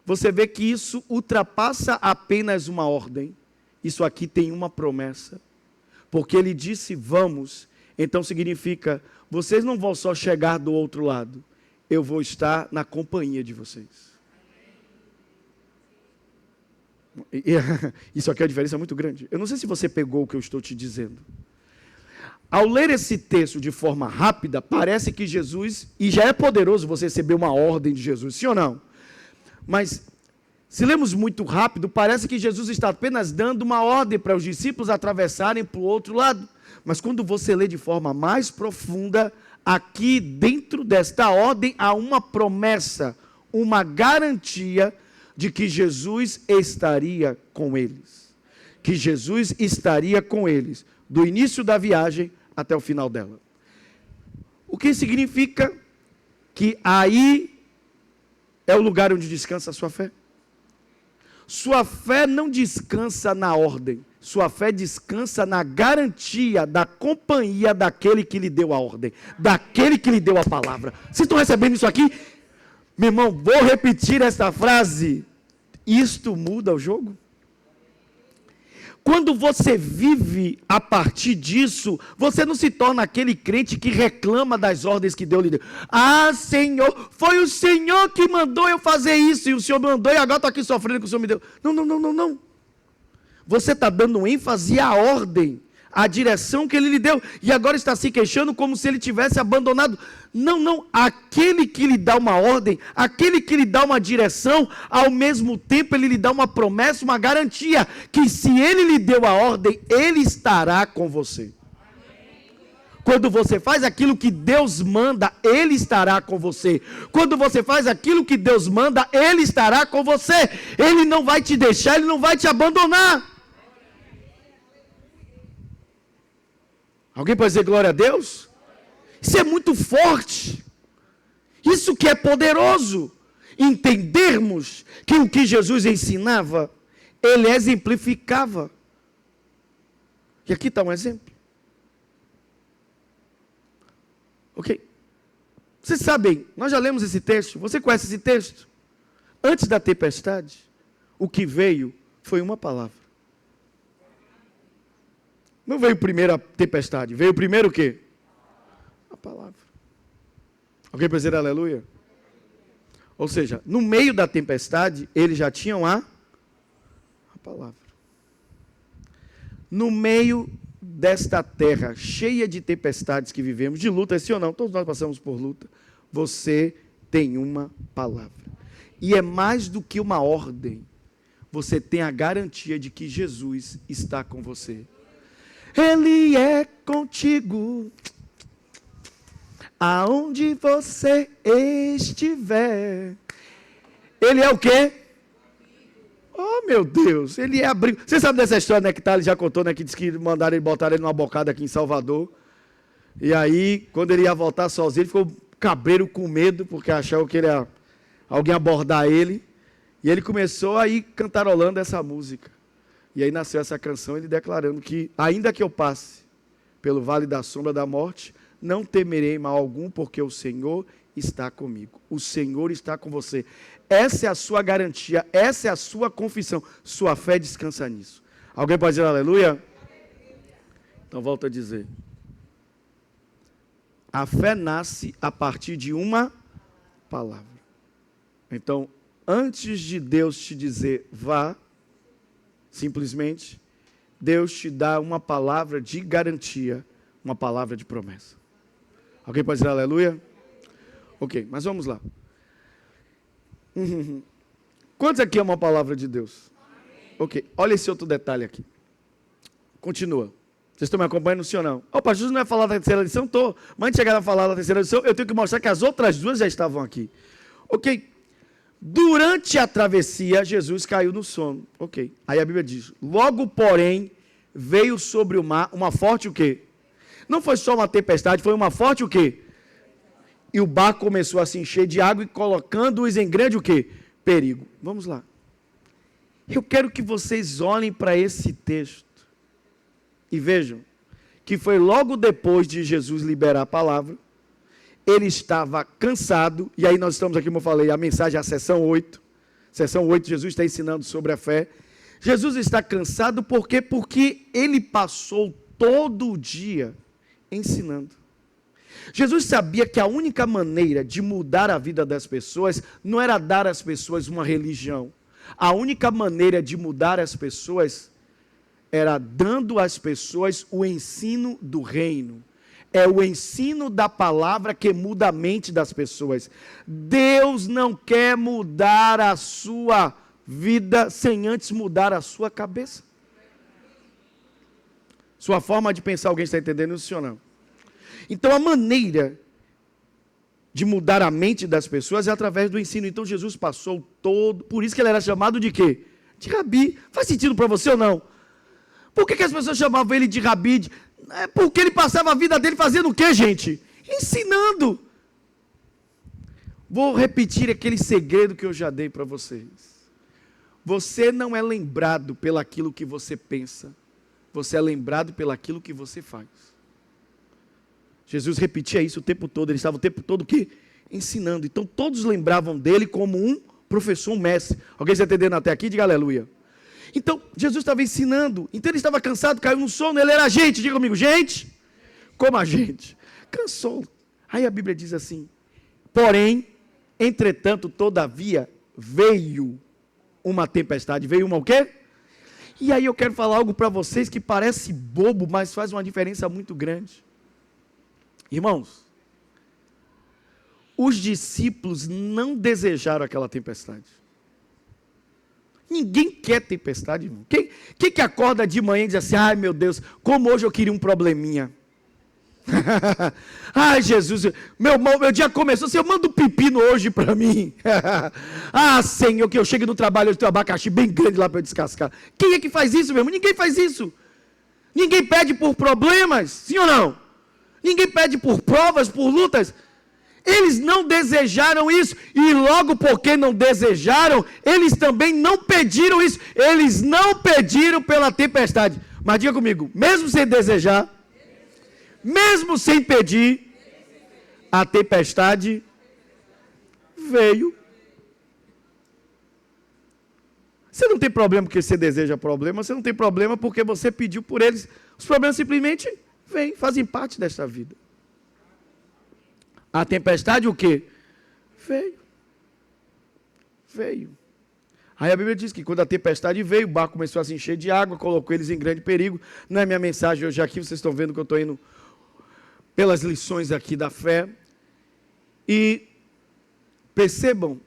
você vê que isso ultrapassa apenas uma ordem. Isso aqui tem uma promessa. Porque ele disse, vamos. Então significa, vocês não vão só chegar do outro lado. Eu vou estar na companhia de vocês. Isso aqui é uma diferença muito grande. Eu não sei se você pegou o que eu estou te dizendo. Ao ler esse texto de forma rápida, parece que Jesus, e já é poderoso você receber uma ordem de Jesus, sim ou não? Mas, se lemos muito rápido, parece que Jesus está apenas dando uma ordem para os discípulos atravessarem para o outro lado. Mas quando você lê de forma mais profunda, aqui dentro desta ordem há uma promessa, uma garantia de que Jesus estaria com eles. Que Jesus estaria com eles, do início da viagem até o final dela. O que significa que aí é o lugar onde descansa a sua fé. Sua fé não descansa na ordem, sua fé descansa na garantia da companhia daquele que lhe deu a ordem, daquele que lhe deu a palavra. Vocês estão recebendo isso aqui? Meu irmão, vou repetir essa frase. Isto muda o jogo? Quando você vive a partir disso, você não se torna aquele crente que reclama das ordens que Deus lhe deu. Ah, Senhor, foi o Senhor que mandou eu fazer isso, e o Senhor mandou, e agora estou aqui sofrendo que o Senhor me deu. Não. Você está dando ênfase à ordem, à direção que Ele lhe deu, e agora está se queixando como se Ele tivesse abandonado. Não, aquele que lhe dá uma ordem, aquele que lhe dá uma direção, ao mesmo tempo Ele lhe dá uma promessa, uma garantia, que se Ele lhe deu a ordem, Ele estará com você. Quando você faz aquilo que Deus manda, Ele estará com você. Quando você faz aquilo que Deus manda, Ele estará com você. Ele não vai te deixar, Ele não vai te abandonar. Alguém pode dizer glória a Deus? Isso é muito forte. Isso que é poderoso. Entendermos que o que Jesus ensinava ele exemplificava. E aqui está um exemplo. Ok? Vocês sabem, nós já lemos esse texto. Você conhece esse texto? Antes da tempestade, o que veio foi uma palavra. Não veio primeiro a tempestade, veio primeiro o quê? A palavra. Alguém pode dizer aleluia? Ou seja, no meio da tempestade, eles já tinham a palavra. No meio desta terra cheia de tempestades que vivemos, de luta, sim ou não, todos nós passamos por luta, você tem uma palavra. E é mais do que uma ordem, você tem a garantia de que Jesus está com você. Ele é contigo, aonde você estiver. Ele é o quê? Oh, meu Deus, ele é abrigo. Você sabe dessa história, né, que Thales já contou, né, que disse que mandaram ele botar ele numa bocada aqui em Salvador. E aí, quando ele ia voltar sozinho, ele ficou cabreiro com medo, porque achou que alguém abordar ele. E ele começou a ir cantarolando essa música. E aí nasceu essa canção, ele declarando que, ainda que eu passe pelo vale da sombra da morte, não temerei mal algum, porque o Senhor está comigo. O Senhor está com você. Essa é a sua garantia, essa é a sua confissão. Sua fé descansa nisso. Alguém pode dizer aleluia? Então volto a dizer. A fé nasce a partir de uma palavra. Então, antes de Deus te dizer vá, simplesmente, Deus te dá uma palavra de garantia, uma palavra de promessa. Alguém pode dizer aleluia? Ok, mas vamos lá. Quantos aqui é uma palavra de Deus? Ok, olha esse outro detalhe aqui. Continua. Vocês estão me acompanhando, sim ou não? Opa, Jesus não vai falar da terceira lição? Estou. Mas antes de chegar a falar da terceira lição, eu tenho que mostrar que as outras duas já estavam aqui. Ok. Durante a travessia, Jesus caiu no sono. Ok. Aí a Bíblia diz, logo, porém, veio sobre o mar uma forte o quê? Não foi só uma tempestade, foi uma forte o quê? E o barco começou a se encher de água e colocando-os em grande o quê? Perigo. Vamos lá. Eu quero que vocês olhem para esse texto e vejam que foi logo depois de Jesus liberar a palavra. Ele estava cansado, e aí nós estamos aqui, como eu falei, a mensagem é a sessão 8. Sessão 8, Jesus está ensinando sobre a fé. Jesus está cansado por quê? Porque ele passou todo o dia ensinando. Jesus sabia que a única maneira de mudar a vida das pessoas não era dar às pessoas uma religião. A única maneira de mudar as pessoas era dando às pessoas o ensino do reino. É o ensino da palavra que muda a mente das pessoas. Deus não quer mudar a sua vida sem antes mudar a sua cabeça. Sua forma de pensar, alguém está entendendo isso ou não? Então a maneira de mudar a mente das pessoas é através do ensino. Então Jesus passou todo, por isso que ele era chamado de quê? De Rabi. Faz sentido para você ou não? Por que as pessoas chamavam ele de Rabi? É porque ele passava a vida dele fazendo o quê, gente? Ensinando. Vou repetir aquele segredo que eu já dei para vocês. Você não é lembrado pelaquilo que você pensa. Você é lembrado pelaquilo que você faz. Jesus repetia isso o tempo todo. Ele estava o tempo todo o quê? Ensinando. Então todos lembravam dele como um professor, um mestre. Alguém está entendendo até aqui? Diga aleluia. Então, Jesus estava ensinando, então ele estava cansado, caiu no sono, ele era gente, diga comigo, gente, como a gente, cansou. Aí a Bíblia diz assim, porém, entretanto, todavia, veio uma tempestade, veio uma o quê? E aí eu quero falar algo para vocês que parece bobo, mas faz uma diferença muito grande. Irmãos, os discípulos não desejaram aquela tempestade. Ninguém quer tempestade, irmão. Quem que acorda de manhã e diz assim, ai meu Deus, como hoje eu queria um probleminha. Ai Jesus, meu dia começou, você manda um pepino hoje para mim. Ah Senhor, que eu chegue no trabalho, eu tenho um abacaxi bem grande lá para eu descascar. Quem é que faz isso, meu irmão? Ninguém faz isso. Ninguém pede por problemas, sim ou não? Ninguém pede por provas, por lutas. Eles não desejaram isso, e logo porque não desejaram, eles também não pediram isso. Eles não pediram pela tempestade. Mas diga comigo, mesmo sem desejar, mesmo sem pedir, a tempestade veio. Você não tem problema porque você deseja problema, você não tem problema porque você pediu por eles. Os problemas simplesmente vêm, fazem parte desta vida. A tempestade o quê? Veio. Aí a Bíblia diz que quando a tempestade veio, o barco começou a se encher de água, colocou eles em grande perigo. Não é minha mensagem hoje aqui, vocês estão vendo que eu estou indo pelas lições aqui da fé. E percebam,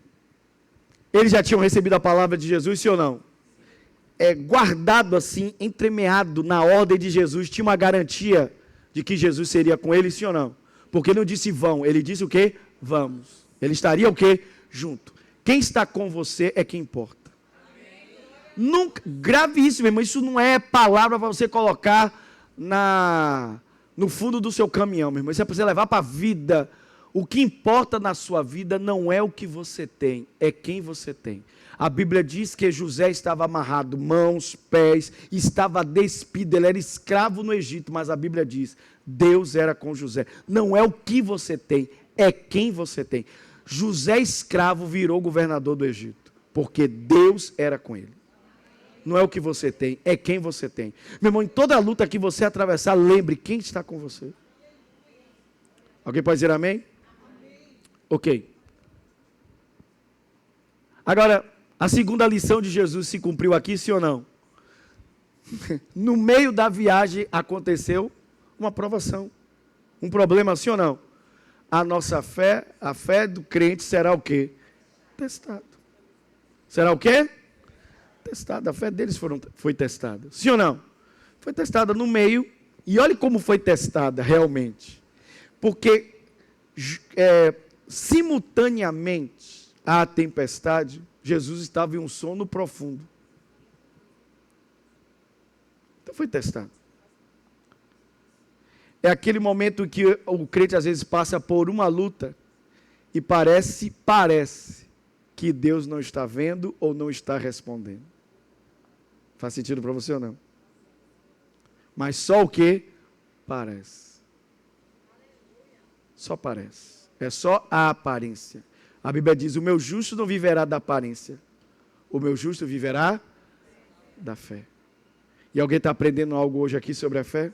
eles já tinham recebido a palavra de Jesus, sim ou não? Guardado assim, entremeado na ordem de Jesus, tinha uma garantia de que Jesus seria com eles, sim ou não? Porque não disse vão, ele disse o quê? Vamos. Ele estaria o quê? Junto. Quem está com você é quem importa. Nunca, grave isso, meu irmão, isso não é palavra para você colocar no fundo do seu caminhão, meu irmão. Isso é para você levar para a vida. O que importa na sua vida não é o que você tem, é quem você tem. A Bíblia diz que José estava amarrado, mãos, pés, estava despido, ele era escravo no Egito, mas a Bíblia diz, Deus era com José. Não é o que você tem, é quem você tem. José escravo virou governador do Egito, porque Deus era com ele. Não é o que você tem, é quem você tem. Meu irmão, em toda luta que você atravessar, lembre quem está com você. Alguém pode dizer amém? Ok. Agora, a segunda lição de Jesus se cumpriu aqui, sim ou não? No meio da viagem aconteceu uma provação, um problema, sim ou não? A nossa fé, a fé do crente será o quê? Testado. Será o quê? Testada. A fé deles foi testada. Sim ou não? Foi testada no meio. E olhe como foi testada realmente. Porque simultaneamente à tempestade, Jesus estava em um sono profundo. Então foi testado. É aquele momento que o crente às vezes passa por uma luta e parece que Deus não está vendo ou não está respondendo. Faz sentido para você ou não? Mas só o que parece. Só parece. É só a aparência. A Bíblia diz, o meu justo não viverá da aparência. O meu justo viverá da fé. E alguém está aprendendo algo hoje aqui sobre a fé?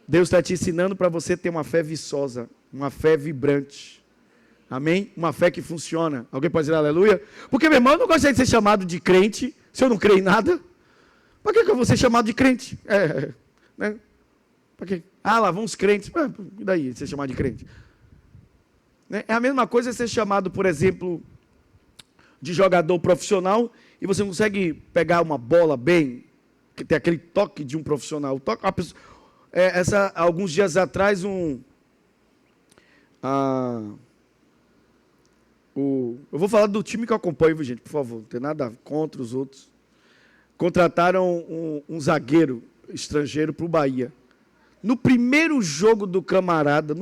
Deus está te ensinando para você ter uma fé viçosa, uma fé vibrante. Amém? Uma fé que funciona. Alguém pode dizer aleluia? Porque, meu irmão, eu não gostaria de ser chamado de crente se eu não creio em nada. Para que eu vou ser chamado de crente? Né? Para quê? Ah, lá vão os crentes. E daí, ser chamado de crente? Né? É a mesma coisa ser chamado, por exemplo, de jogador profissional e você não consegue pegar uma bola bem, que tem aquele toque de um profissional. Alguns dias atrás, eu vou falar do time que eu acompanho, gente, por favor, não tem nada contra os outros. Contrataram um zagueiro estrangeiro para o Bahia. No primeiro jogo do camarada,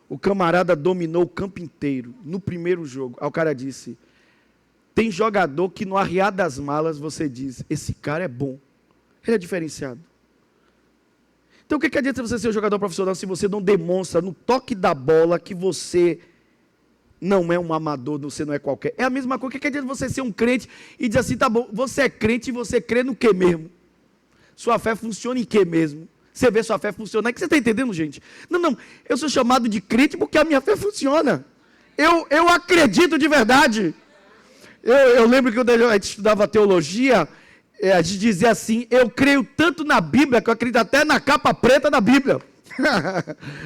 o camarada dominou o campo inteiro, no primeiro jogo. Aí o cara disse, tem jogador que no arriar das malas você diz, esse cara é bom, ele é diferenciado. Então o que adianta você ser um jogador profissional se você não demonstra no toque da bola que você não é um amador, você não é qualquer. É a mesma coisa, o que adianta você ser um crente e dizer assim, tá bom, você é crente e você crê no que mesmo? Sua fé funciona em que mesmo? Você vê sua fé funcionar, o que você está entendendo, gente? Não, eu sou chamado de crente porque a minha fé funciona. Eu acredito de verdade. Eu lembro que quando a gente estudava teologia, a gente dizia assim, eu creio tanto na Bíblia, que eu acredito até na capa preta da Bíblia.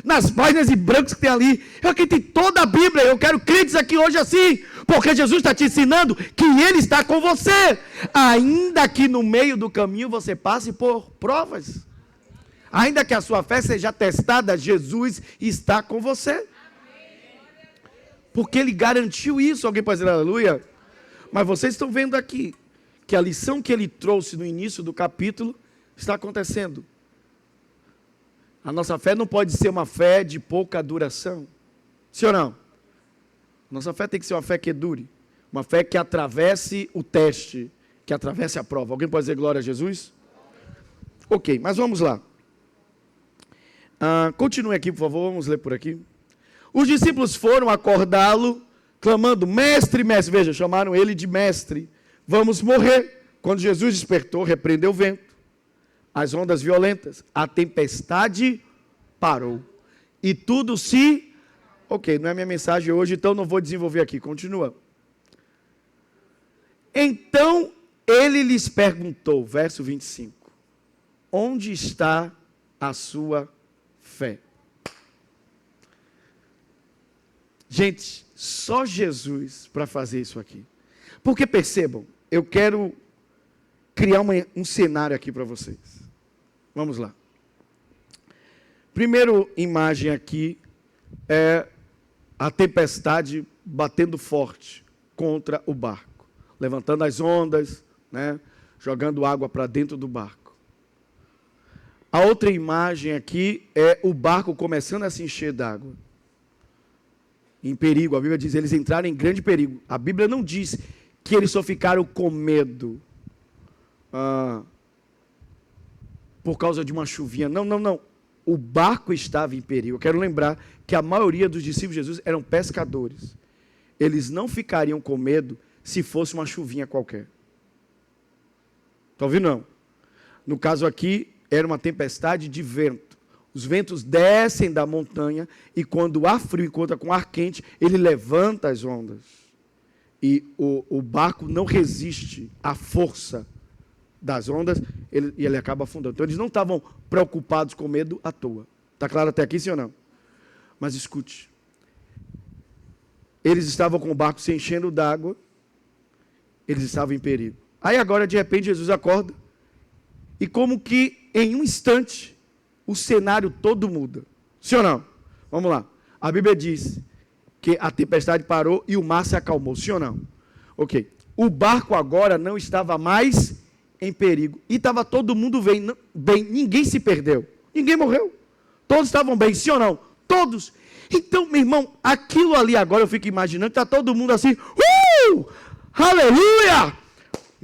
Nas páginas em brancos que tem ali. Eu acredito em toda a Bíblia, eu quero crentes aqui hoje assim, porque Jesus está te ensinando que Ele está com você. Ainda que no meio do caminho você passe por provas. Ainda que a sua fé seja testada, Jesus está com você. Porque Ele garantiu isso. Alguém pode dizer aleluia? Mas vocês estão vendo aqui que a lição que Ele trouxe no início do capítulo está acontecendo. A nossa fé não pode ser uma fé de pouca duração. Sim ou não? Nossa fé tem que ser uma fé que dure. Uma fé que atravesse o teste, que atravesse a prova. Alguém pode dizer glória a Jesus? Ok, mas vamos lá. Continue aqui, por favor, vamos ler por aqui. Os discípulos foram acordá-lo, clamando, mestre, mestre. Veja, chamaram ele de mestre. Vamos morrer. Quando Jesus despertou, repreendeu o vento, as ondas violentas, a tempestade parou. E tudo se... Ok, não é minha mensagem hoje, então não vou desenvolver aqui. Continua. Então ele lhes perguntou, verso 25, onde está a sua fé? Gente, só Jesus para fazer isso aqui. Porque percebam, eu quero criar um cenário aqui para vocês. Vamos lá. Primeiro imagem aqui é a tempestade batendo forte contra o barco, levantando as ondas, né, jogando água para dentro do barco. A outra imagem aqui é o barco começando a se encher d'água. Em perigo, a Bíblia diz, eles entraram em grande perigo. A Bíblia não diz que eles só ficaram com medo por causa de uma chuvinha. Não, não, não. O barco estava em perigo. Eu quero lembrar que a maioria dos discípulos de Jesus eram pescadores. Eles não ficariam com medo se fosse uma chuvinha qualquer. Está ouvindo? Não. No caso aqui, era uma tempestade de vento. Os ventos descem da montanha e quando o ar frio encontra com o ar quente, ele levanta as ondas. E o barco não resiste à força das ondas e ele acaba afundando. Então eles não estavam preocupados com medo à toa. Está claro até aqui, sim ou não? Mas escute. Eles estavam com o barco se enchendo d'água. Eles estavam em perigo. Aí agora, de repente, Jesus acorda. E como que em um instante, o cenário todo muda. Sim ou não? Vamos lá. A Bíblia diz que a tempestade parou e o mar se acalmou. Sim ou não? Ok. O barco agora não estava mais em perigo. E estava todo mundo bem. Ninguém se perdeu. Ninguém morreu. Todos estavam bem. Sim ou não? Todos. Então, meu irmão, aquilo ali agora eu fico imaginando que está todo mundo assim. Aleluia!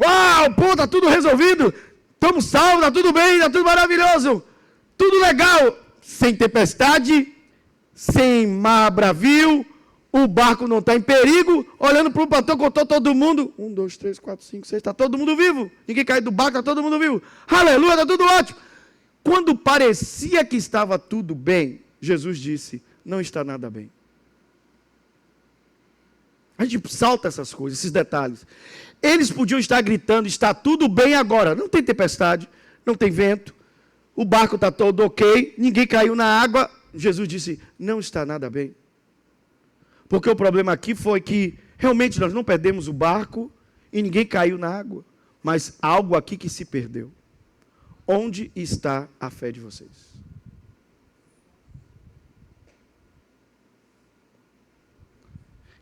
Uau, pô, está tudo resolvido. Estamos salvos, está tudo bem, está tudo maravilhoso. Tudo legal. Sem tempestade, sem mar bravio. O barco não está em perigo. Olhando para o platô, contou todo mundo. 1, 2, 3, 4, 5, 6. Está todo mundo vivo. Ninguém caiu do barco, está todo mundo vivo. Aleluia, está tudo ótimo. Quando parecia que estava tudo bem, Jesus disse, não está nada bem. A gente salta essas coisas, esses detalhes. Eles podiam estar gritando, está tudo bem agora. Não tem tempestade, não tem vento. O barco está todo ok, ninguém caiu na água. Jesus disse, não está nada bem. Porque o problema aqui foi que realmente nós não perdemos o barco e ninguém caiu na água. Mas algo aqui que se perdeu. Onde está a fé de vocês?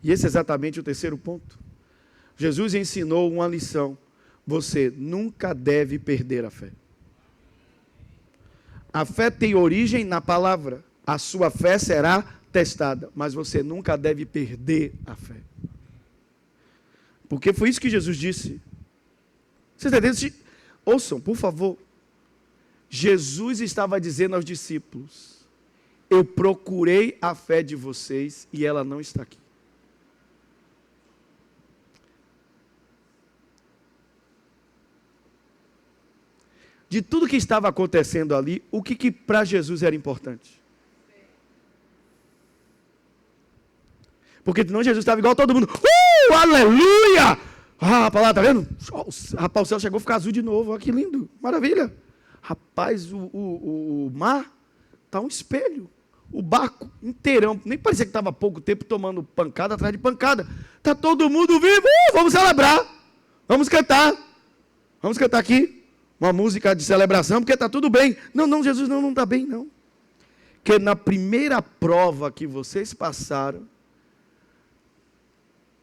E esse é exatamente o terceiro ponto. Jesus ensinou uma lição. Você nunca deve perder a fé. A fé tem origem na palavra. A sua fé será testada, mas você nunca deve perder a fé. Porque foi isso que Jesus disse. Vocês entendem? Ouçam, por favor. Jesus estava dizendo aos discípulos, eu procurei a fé de vocês e ela não está aqui. De tudo que estava acontecendo ali, o que para Jesus era importante? Porque senão Jesus estava igual a todo mundo. Aleluia! Ah, a palavra, tá vendo? Rapaz, o céu chegou a ficar azul de novo. Olha que lindo, maravilha. Rapaz, o mar está um espelho. O barco inteirão. Nem parecia que estava há pouco tempo tomando pancada atrás de pancada. Está todo mundo vivo. Vamos celebrar. Vamos cantar. Vamos cantar aqui. Uma música de celebração, porque está tudo bem. Não, Jesus não está bem, não. Porque na primeira prova que vocês passaram,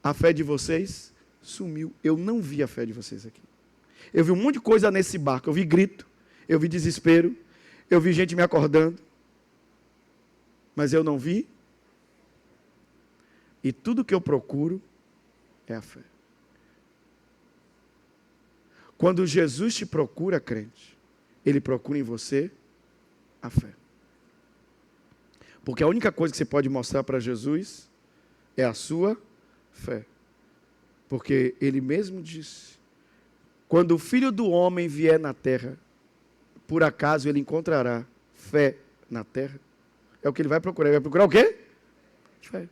a fé de vocês sumiu. Eu não vi a fé de vocês aqui. Eu vi um monte de coisa nesse barco. Eu vi grito, eu vi desespero, eu vi gente me acordando, mas eu não vi. E tudo que eu procuro é a fé. Quando Jesus te procura, crente, Ele procura em você a fé. Porque a única coisa que você pode mostrar para Jesus é a sua fé. Porque Ele mesmo disse, quando o Filho do Homem vier na terra, por acaso Ele encontrará fé na terra? É o que Ele vai procurar. Ele vai procurar o quê? Fé.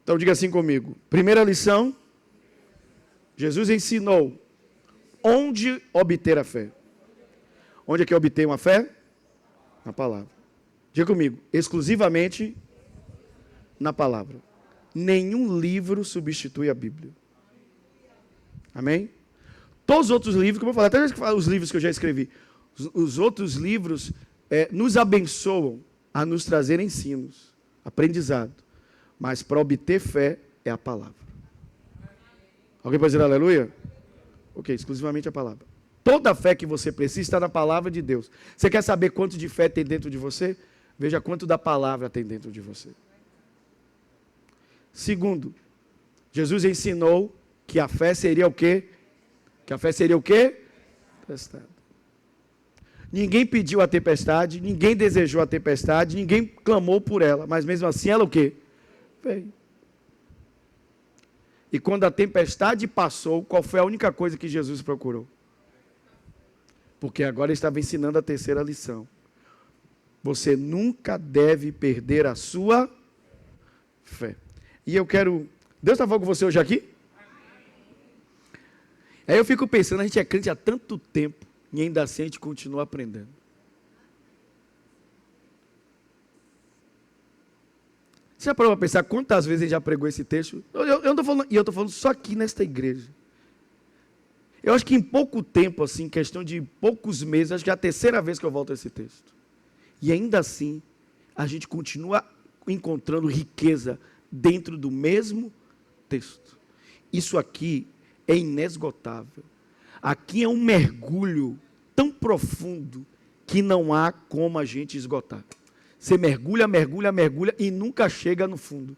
Então diga assim comigo. Primeira lição. Jesus ensinou onde obter a fé. Onde é que eu obtenho a fé? Na palavra. Diga comigo, exclusivamente na palavra. Nenhum livro substitui a Bíblia. Amém? Todos os outros livros, como eu falei, até os livros que eu já escrevi, os outros livros nos abençoam a nos trazer ensinos, aprendizado. Mas para obter fé é a palavra. Alguém pode dizer aleluia? Ok, exclusivamente a palavra. Toda a fé que você precisa está na palavra de Deus. Você quer saber quanto de fé tem dentro de você? Veja quanto da palavra tem dentro de você. Segundo, Jesus ensinou que a fé seria o quê? Que a fé seria o quê? Tempestade. Ninguém pediu a tempestade, ninguém desejou a tempestade, ninguém clamou por ela, mas mesmo assim ela o quê? Veio. E quando a tempestade passou, qual foi a única coisa que Jesus procurou? Porque agora ele estava ensinando a terceira lição. Você nunca deve perder a sua fé. E eu quero... Deus está falando com você hoje aqui? Aí eu fico pensando, a gente é crente há tanto tempo, e ainda assim a gente continua aprendendo. Você já parou para pensar quantas vezes a gente já pregou esse texto? Eu não estou falando, e eu estou falando só aqui nesta igreja. Eu acho que em pouco tempo, assim, questão de poucos meses, acho que é a terceira vez que eu volto a esse texto. E ainda assim, a gente continua encontrando riqueza dentro do mesmo texto. Isso aqui é inesgotável. Aqui é um mergulho tão profundo que não há como a gente esgotar. Você mergulha, mergulha, mergulha e nunca chega no fundo.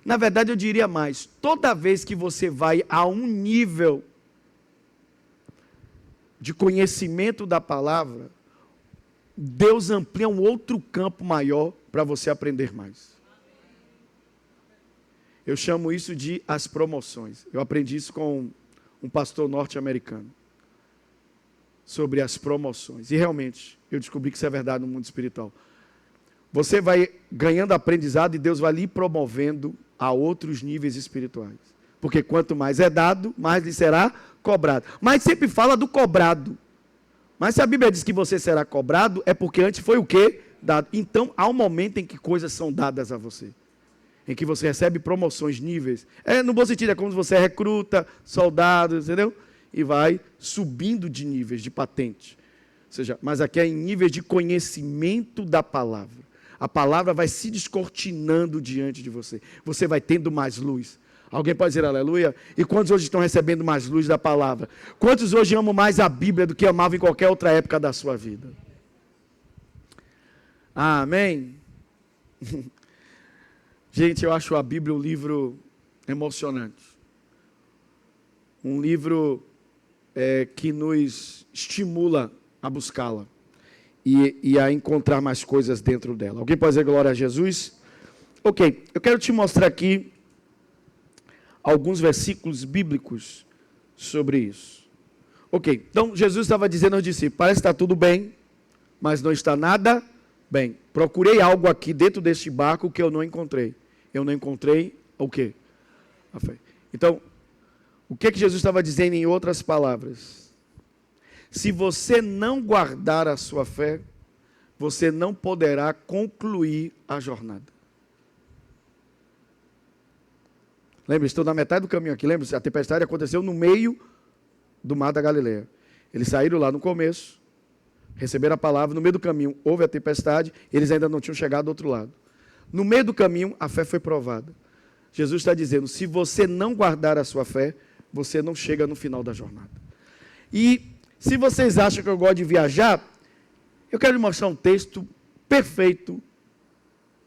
Na verdade, eu diria mais, toda vez que você vai a um nível de conhecimento da palavra, Deus amplia um outro campo maior para você aprender mais. Eu chamo isso de as promoções. Eu aprendi isso com um pastor norte-americano, sobre as promoções. E realmente, eu descobri que isso é verdade no mundo espiritual. Você vai ganhando aprendizado e Deus vai lhe promovendo a outros níveis espirituais. Porque quanto mais é dado, mais lhe será cobrado. Mas sempre fala do cobrado. Mas se a Bíblia diz que você será cobrado, é porque antes foi o quê? Dado. Então, há um momento em que coisas são dadas a você. Em que você recebe promoções, níveis. No bom sentido, é como se você recruta soldados, entendeu? E vai subindo de níveis, de patente. Ou seja, mas aqui é em níveis de conhecimento da palavra. A palavra vai se descortinando diante de você. Você vai tendo mais luz. Alguém pode dizer aleluia? E quantos hoje estão recebendo mais luz da palavra? Quantos hoje amam mais a Bíblia do que amavam em qualquer outra época da sua vida? Amém? Gente, eu acho a Bíblia um livro emocionante. Um livro que nos estimula a buscá-la e a encontrar mais coisas dentro dela. Alguém pode dizer glória a Jesus? Ok, eu quero te mostrar aqui alguns versículos bíblicos sobre isso. Ok, então Jesus estava dizendo aos discípulos, parece que está tudo bem, mas não está nada bem. Procurei algo aqui dentro deste barco que eu não encontrei. Eu não encontrei o quê? A fé. Então, o que Jesus estava dizendo em outras palavras? Se você não guardar a sua fé, você não poderá concluir a jornada. Lembra, estou na metade do caminho aqui. Lembra, a tempestade aconteceu no meio do mar da Galileia. Eles saíram lá no começo, receberam a palavra, no meio do caminho houve a tempestade, eles ainda não tinham chegado do outro lado. No meio do caminho, a fé foi provada. Jesus está dizendo, se você não guardar a sua fé, você não chega no final da jornada. E se vocês acham que eu gosto de viajar, eu quero lhe mostrar um texto perfeito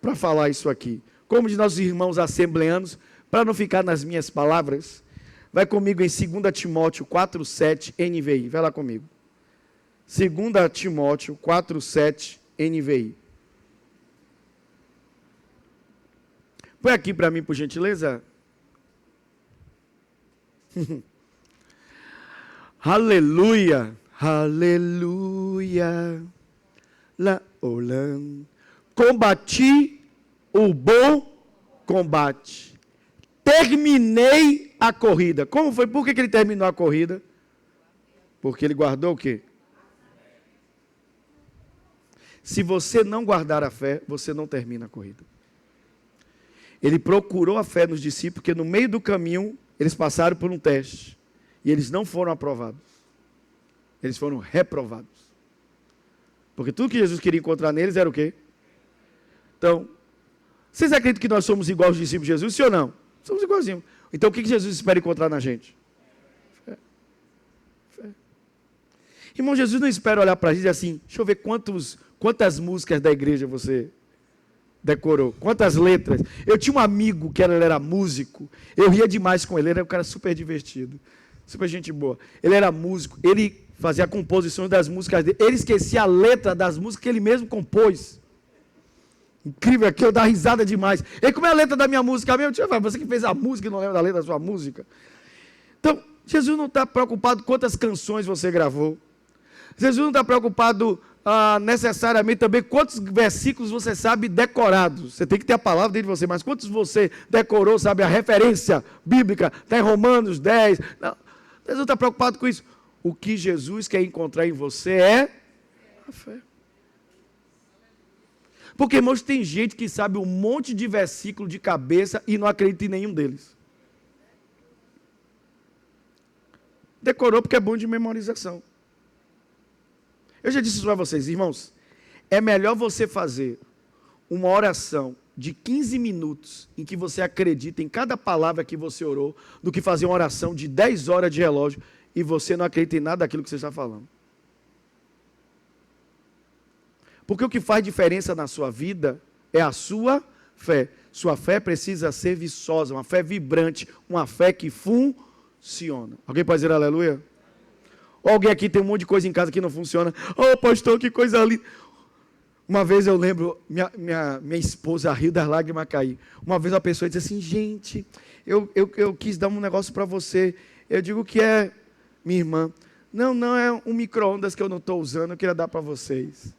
para falar isso aqui. Como de nossos irmãos assembleanos, para não ficar nas minhas palavras, vai comigo em 2 Timóteo 4,7 NVI. Vai lá comigo. 2 Timóteo 4,7 NVI. Põe aqui para mim, por gentileza. Aleluia, aleluia. Combati o bom combate. Terminei a corrida. Como foi? Por que ele terminou a corrida? Porque ele guardou o quê? Se você não guardar a fé, você não termina a corrida. Ele procurou a fé nos discípulos, porque no meio do caminho, eles passaram por um teste. E eles não foram aprovados. Eles foram reprovados. Porque tudo que Jesus queria encontrar neles era o quê? Então, vocês acreditam que nós somos iguais aos discípulos de Jesus, sim ou não? Somos igualzinhos. Então, o que Jesus espera encontrar na gente? Fé. Fé. Irmão, Jesus não espera olhar para a gente e dizer assim, deixa eu ver quantas músicas da igreja você decorou, quantas letras. Eu tinha um amigo que ele era músico, eu ria demais com ele, era um cara super divertido, super gente boa. Ele era músico, ele fazia composições das músicas dele, ele esquecia a letra das músicas que ele mesmo compôs. Incrível, aqui eu dava risada demais. E como é a letra da minha música mesmo? Você que fez a música e não lembra da letra da sua música. Então, Jesus não está preocupado quantas canções você gravou. Jesus não está preocupado necessariamente também quantos versículos você sabe decorados. Você tem que ter a palavra dentro de você, mas quantos você decorou, sabe, a referência bíblica, está em Romanos 10. Não, Jesus não está preocupado com isso. O que Jesus quer encontrar em você é a fé. Porque, irmãos, tem gente que sabe um monte de versículo de cabeça e não acredita em nenhum deles. Decorou porque é bom de memorização. Eu já disse isso para vocês, irmãos. É melhor você fazer uma oração de 15 minutos em que você acredita em cada palavra que você orou, do que fazer uma oração de 10 horas de relógio e você não acredita em nada daquilo que você está falando. Porque o que faz diferença na sua vida é a sua fé. Sua fé precisa ser viçosa, uma fé vibrante, uma fé que funciona. Alguém pode dizer aleluia? Ou alguém aqui tem um monte de coisa em casa que não funciona. Oh, pastor, que coisa linda. Uma vez eu lembro, minha esposa riu das lágrimas cair. Uma vez uma pessoa disse assim, gente, eu quis dar um negócio para você. Eu digo que é minha irmã. Não, é um micro-ondas que eu não estou usando, eu queria dar para vocês.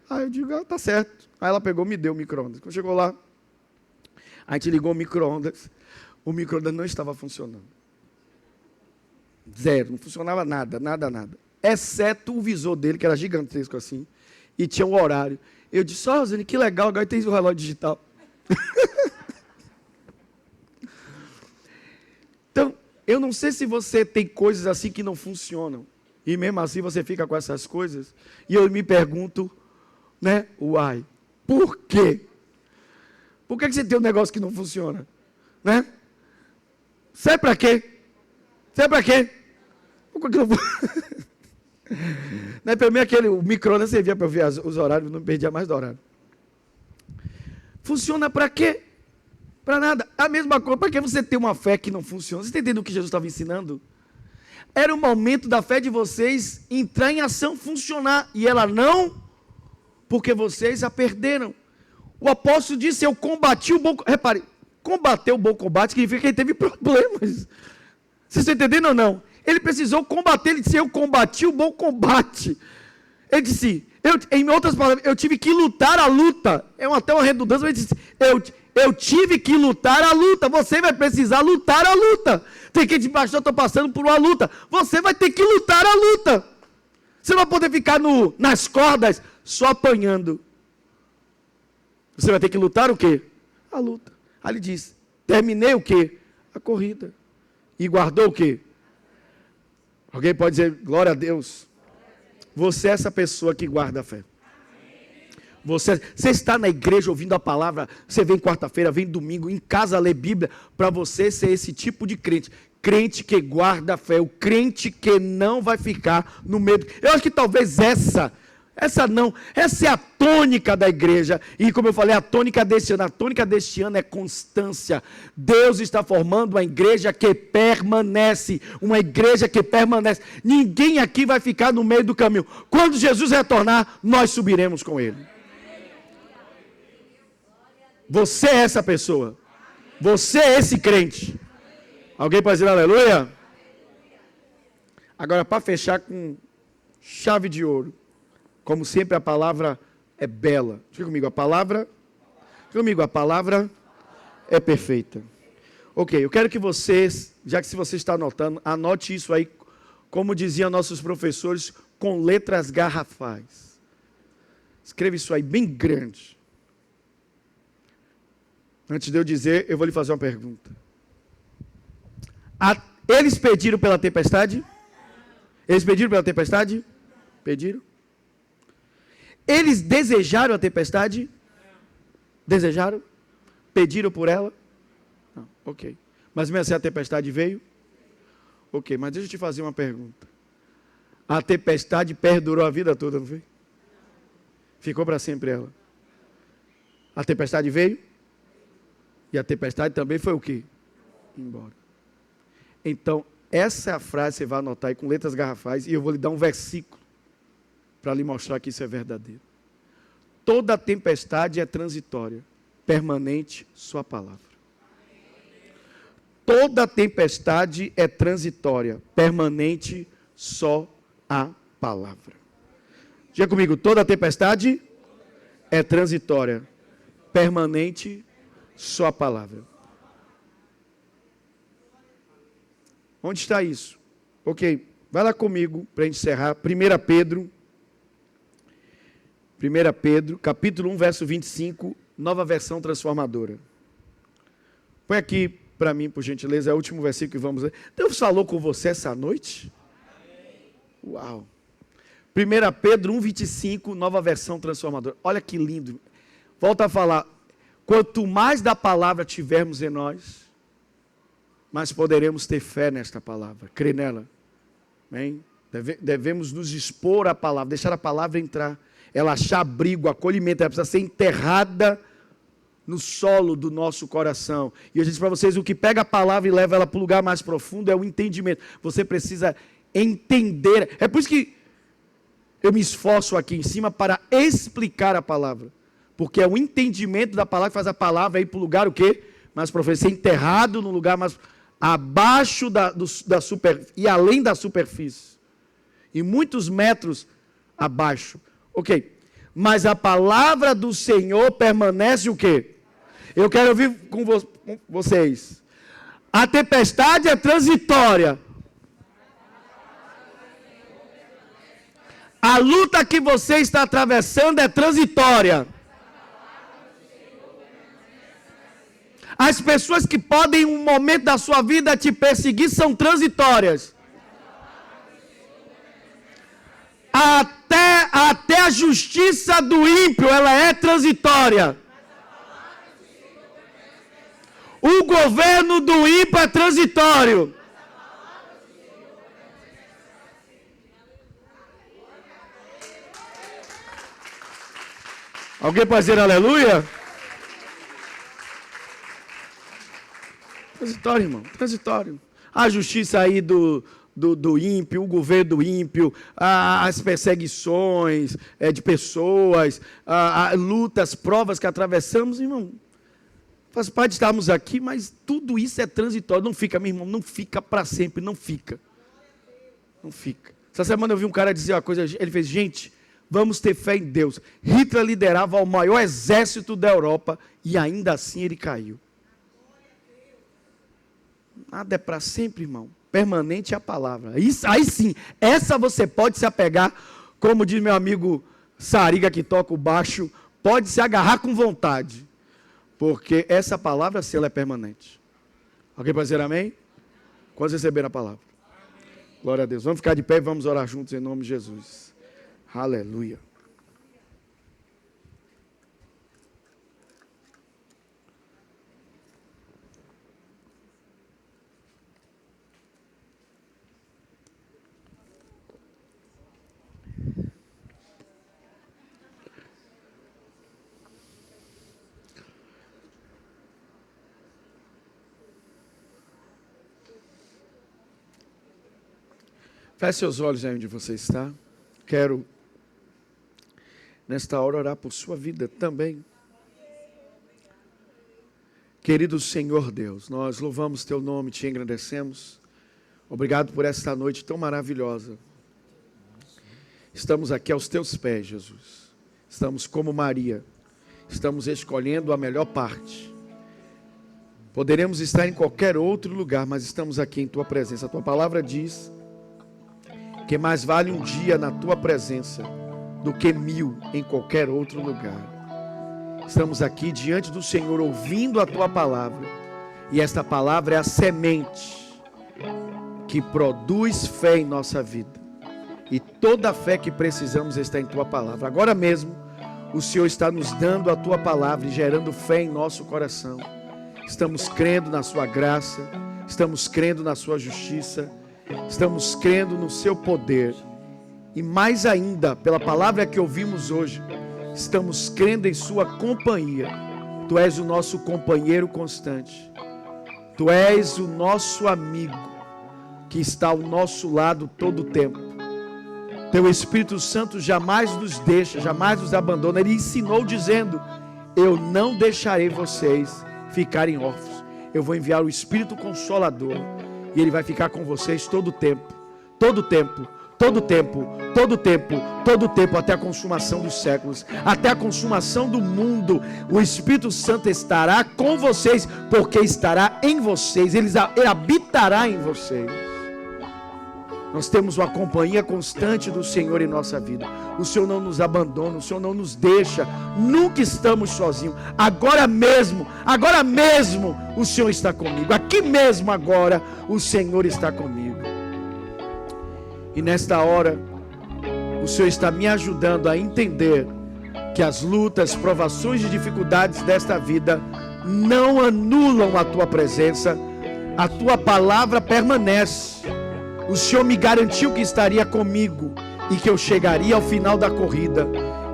Aí eu digo, tá certo. Aí ela pegou e me deu o micro-ondas. Quando chegou lá, a gente ligou o micro-ondas não estava funcionando. Zero, não funcionava nada. Exceto o visor dele, que era gigantesco assim, e tinha um horário. Eu disse, Rosane, que legal, agora tem o relógio digital. Então, eu não sei se você tem coisas assim que não funcionam, e mesmo assim você fica com essas coisas, e eu me pergunto, né, uai, por quê? Por que você tem um negócio que não funciona? Né? Sabe para quê? Por que não né, para mim o micro-ondas servia para eu ver os horários, não perdia mais do horário. Funciona para quê? Para nada. A mesma coisa, para que você ter uma fé que não funciona? Você está entendendo o que Jesus estava ensinando? Era o momento da fé de vocês entrar em ação, funcionar, e ela não, porque vocês a perderam. O apóstolo disse, eu combati o bom... Repare, combater o bom combate significa que ele teve problemas. Vocês estão entendendo ou não? Ele precisou combater, ele disse, eu combati o bom combate. Ele disse, em outras palavras, eu tive que lutar a luta. É até uma redundância, mas ele disse, eu tive que lutar a luta. Você vai precisar lutar a luta. Tem que dizer, pastor, eu estou passando por uma luta. Você vai ter que lutar a luta. Você não vai poder ficar nas cordas só apanhando. Você vai ter que lutar o quê? A luta. Aí ele diz, terminei o quê? A corrida. E guardou o quê? Alguém pode dizer, glória a Deus. Você é essa pessoa que guarda a fé. Você está na igreja ouvindo a palavra, você vem quarta-feira, vem domingo, em casa lê Bíblia, para você ser esse tipo de crente. Crente que guarda a fé, o crente que não vai ficar no medo. Eu acho que talvez essa Essa é a tônica da igreja. E como eu falei, a tônica deste ano é constância. Deus está formando uma igreja que permanece. Uma igreja que permanece. Ninguém aqui vai ficar no meio do caminho. Quando Jesus retornar, nós subiremos com Ele. Você é essa pessoa. Você é esse crente. Alguém pode dizer aleluia? Agora, para fechar com chave de ouro. Como sempre, a palavra é bela. Diga comigo, a palavra é perfeita. Ok, eu quero que vocês, já que se você está anotando, anote isso aí, como diziam nossos professores, com letras garrafais. Escreva isso aí bem grande. Antes de eu dizer, eu vou lhe fazer uma pergunta. Eles pediram pela tempestade? Eles pediram pela tempestade? Pediram? Eles desejaram a tempestade? Desejaram? Pediram por ela? Não, ok. Mas mesmo assim a tempestade veio? Ok, mas deixa eu te fazer uma pergunta. A tempestade perdurou a vida toda, não foi? Ficou para sempre ela. A tempestade veio? E a tempestade também foi o quê? Embora. Então, essa é a frase que você vai anotar aí com letras garrafais, e eu vou lhe dar um versículo para lhe mostrar que isso é verdadeiro. Toda tempestade é transitória, permanente sua palavra. Toda tempestade é transitória, permanente só a palavra. Diga comigo, toda tempestade é transitória, permanente só a palavra. Onde está isso? Ok, vai lá comigo para a gente encerrar. 1 Pedro, capítulo 1, verso 25, nova versão transformadora. Põe aqui para mim, por gentileza, é o último versículo que vamos ler. Deus falou com você essa noite? Uau! 1 Pedro 1, 25, nova versão transformadora. Olha que lindo. Volta a falar. Quanto mais da palavra tivermos em nós, mais poderemos ter fé nesta palavra, crer nela. Amém? Devemos nos expor à palavra, deixar a palavra entrar, ela achar abrigo, acolhimento, ela precisa ser enterrada no solo do nosso coração. E eu disse para vocês, o que pega a palavra e leva ela para o lugar mais profundo é o entendimento. Você precisa entender. É por isso que eu me esforço aqui em cima para explicar a palavra. Porque é o entendimento da palavra que faz a palavra ir para o lugar o quê? Mais profundo, ser enterrado no lugar mais abaixo da superfície e além da superfície. E muitos metros abaixo. Ok. Mas a palavra do Senhor permanece o quê? Eu quero ouvir com vocês. A tempestade é transitória. A luta que você está atravessando é transitória. As pessoas que podem, em um momento da sua vida, te perseguir, são transitórias. Até a justiça do ímpio, ela é transitória. O governo do ímpio é transitório. Alguém pode dizer aleluia? Transitório, irmão, transitório. A justiça aí do ímpio, o governo do ímpio, as perseguições de pessoas, lutas, provas que atravessamos, irmão. Faz parte de estarmos aqui, mas tudo isso é transitório. Não fica, meu irmão, não fica para sempre, não fica. Não fica. Essa semana eu vi um cara dizer uma coisa, ele fez, gente, vamos ter fé em Deus. Hitler liderava o maior exército da Europa e ainda assim ele caiu. Nada é para sempre, irmão. Permanente é a palavra. Isso, aí sim, essa você pode se apegar, como diz meu amigo Sariga que toca o baixo, pode se agarrar com vontade. Porque essa palavra, sim, ela é permanente. Alguém pode dizer amém? Quando receber a palavra? Glória a Deus. Vamos ficar de pé e vamos orar juntos em nome de Jesus. Aleluia. Feche seus olhos aí onde você está. Quero, nesta hora, orar por sua vida também. Querido Senhor Deus, nós louvamos Teu nome, Te engrandecemos. Obrigado por esta noite tão maravilhosa. Estamos aqui aos Teus pés, Jesus. Estamos como Maria. Estamos escolhendo a melhor parte. Poderemos estar em qualquer outro lugar, mas estamos aqui em Tua presença. A Tua palavra diz que mais vale um dia na Tua presença do que 1000 em qualquer outro lugar. Estamos aqui diante do Senhor ouvindo a Tua palavra. E esta palavra é a semente que produz fé em nossa vida. E toda a fé que precisamos está em Tua palavra. Agora mesmo, o Senhor está nos dando a Tua palavra e gerando fé em nosso coração. Estamos crendo na Sua graça, estamos crendo na Sua justiça, estamos crendo no Seu poder. E mais ainda, pela palavra que ouvimos hoje, estamos crendo em Sua companhia. Tu és o nosso companheiro constante. Tu és o nosso amigo que está ao nosso lado todo o tempo. Teu Espírito Santo jamais nos deixa, jamais nos abandona. Ele ensinou dizendo: eu não deixarei vocês ficarem órfãos. Eu vou enviar o Espírito Consolador e Ele vai ficar com vocês todo o tempo. Todo o tempo. Todo tempo, todo tempo, todo tempo, até a consumação dos séculos, até a consumação do mundo, o Espírito Santo estará com vocês, porque estará em vocês, ele habitará em vocês. Nós temos uma companhia constante do Senhor em nossa vida. O Senhor não nos abandona, o Senhor não nos deixa, nunca estamos sozinhos. Agora mesmo, o Senhor está comigo. Aqui mesmo agora, o Senhor está comigo. E nesta hora, o Senhor está me ajudando a entender que as lutas, provações e dificuldades desta vida não anulam a Tua presença. A Tua palavra permanece. O Senhor me garantiu que estaria comigo e que eu chegaria ao final da corrida.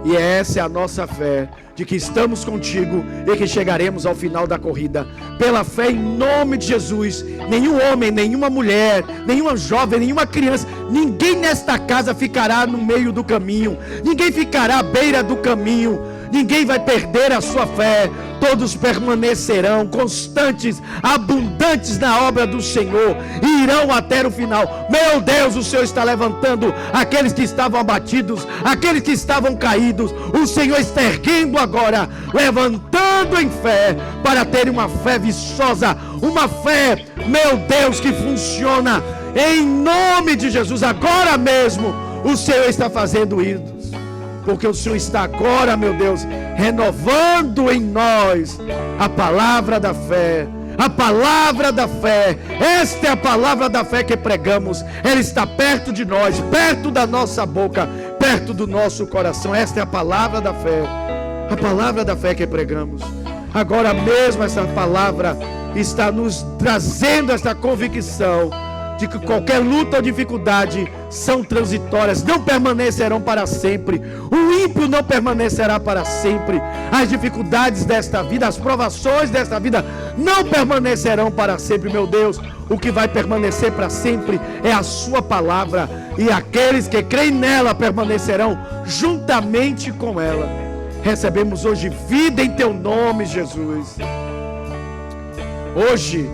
E essa é a nossa fé, de que estamos contigo e que chegaremos ao final da corrida. Pela fé em nome de Jesus, nenhum homem, nenhuma mulher, nenhuma jovem, nenhuma criança, ninguém nesta casa ficará no meio do caminho, ninguém ficará à beira do caminho, ninguém vai perder a sua fé. Todos permanecerão constantes, abundantes na obra do Senhor e irão até o final. Meu Deus, o Senhor está levantando aqueles que estavam abatidos, aqueles que estavam caídos. O Senhor está erguendo agora, levantando em fé, para ter uma fé viçosa, uma fé, meu Deus, que funciona em nome de Jesus. Agora mesmo o Senhor está fazendo isso, porque o Senhor está agora, meu Deus, renovando em nós a palavra da fé. A palavra da fé. Esta é a palavra da fé que pregamos. Ela está perto de nós, perto da nossa boca, perto do nosso coração. Esta é a palavra da fé. A palavra da fé que pregamos. Agora mesmo essa palavra está nos trazendo esta convicção de que qualquer luta ou dificuldade são transitórias, não permanecerão para sempre. O ímpio não permanecerá para sempre. As dificuldades desta vida, as provações desta vida não permanecerão para sempre. Meu Deus, o que vai permanecer para sempre é a sua palavra, e aqueles que creem nela permanecerão juntamente com ela. Recebemos hoje vida em teu nome, Jesus. Hoje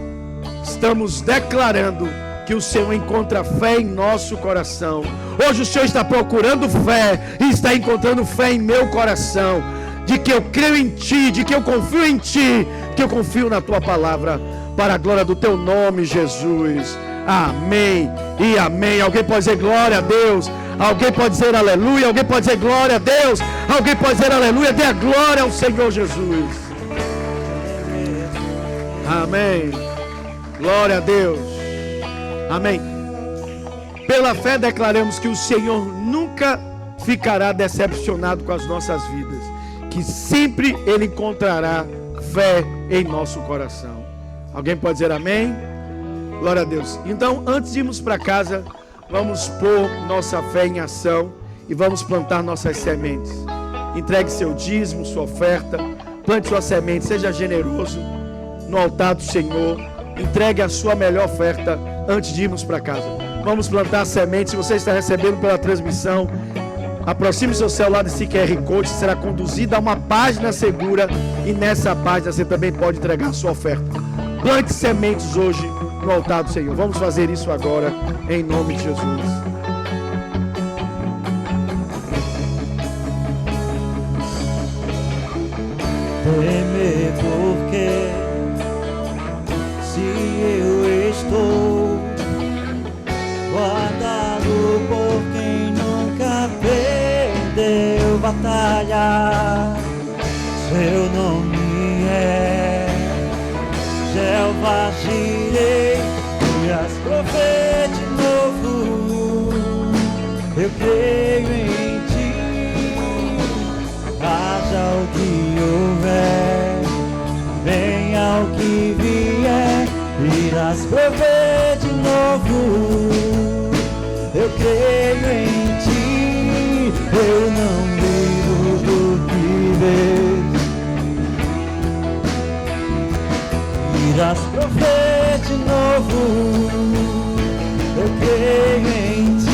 estamos declarando que o Senhor encontra fé em nosso coração. Hoje o Senhor está procurando fé e está encontrando fé em meu coração, de que eu creio em Ti, de que eu confio em Ti, que eu confio na Tua palavra, para a glória do Teu nome, Jesus. Amém e amém. Alguém pode dizer glória a Deus? Alguém pode dizer aleluia? Alguém pode dizer glória a Deus? Alguém pode dizer aleluia? Dê a glória ao Senhor Jesus. Amém. Glória a Deus. Amém. Pela fé declaramos que o Senhor nunca ficará decepcionado com as nossas vidas, que sempre Ele encontrará fé em nosso coração. Alguém pode dizer amém? Glória a Deus. Então, antes de irmos para casa, vamos pôr nossa fé em ação e vamos plantar nossas sementes. Entregue seu dízimo, sua oferta, plante sua semente, seja generoso no altar do Senhor. Entregue a sua melhor oferta antes de irmos para casa. Vamos plantar semente. Se você está recebendo pela transmissão, aproxime seu celular desse QR Code, será conduzido a uma página segura e nessa página você também pode entregar a sua oferta. Plante sementes hoje no altar do Senhor. Vamos fazer isso agora em nome de Jesus. Temer porque se eu estou guardado por quem nunca perdeu batalha, seu nome é Jeová Jireh, e as provê de novo, eu creio em ti, haja o que houver, venha o que vier, irás prover de novo, eu creio em ti, eu não vivo do que vejo. Irás prover de novo, eu creio em ti.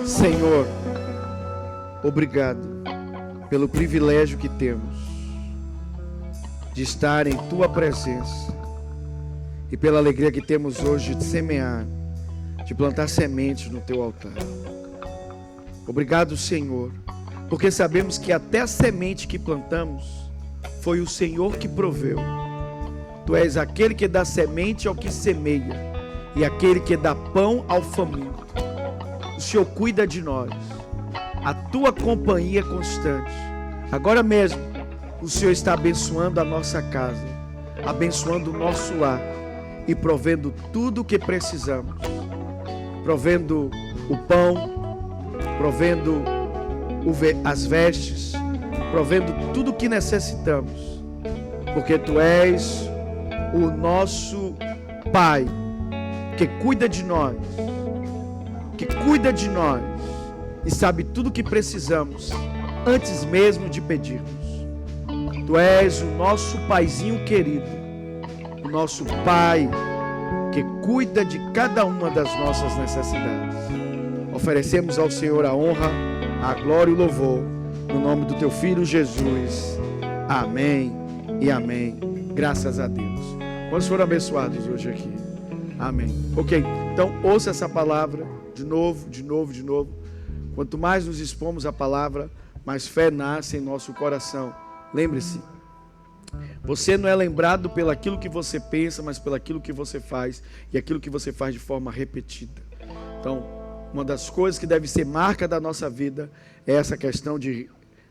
Senhor, obrigado pelo privilégio que temos de estar em Tua presença e pela alegria que temos hoje de semear, de plantar sementes no Teu altar. Obrigado, Senhor, porque sabemos que até a semente que plantamos foi o Senhor que proveu. Tu és aquele que dá semente ao que semeia e aquele que dá pão ao faminto. O Senhor cuida de nós. A Tua companhia é constante. Agora mesmo, o Senhor está abençoando a nossa casa, abençoando o nosso lar e provendo tudo o que precisamos. Provendo o pão, provendo as vestes, provendo tudo o que necessitamos. Porque Tu és o nosso Pai, que cuida de nós, e sabe tudo o que precisamos antes mesmo de pedirmos. Tu és o nosso Paizinho querido, o nosso Pai que cuida de cada uma das nossas necessidades. Oferecemos ao Senhor a honra, a glória e o louvor, no nome do Teu Filho Jesus. Amém e amém. Graças a Deus. Quantos foram abençoados hoje aqui? Amém. Ok, então ouça essa palavra de novo. Quanto mais nos expomos à palavra, mais fé nasce em nosso coração. Lembre-se, você não é lembrado pelo aquilo que você pensa, mas pelo aquilo que você faz, e aquilo que você faz de forma repetida. Então, uma das coisas que deve ser marca da nossa vida é essa questão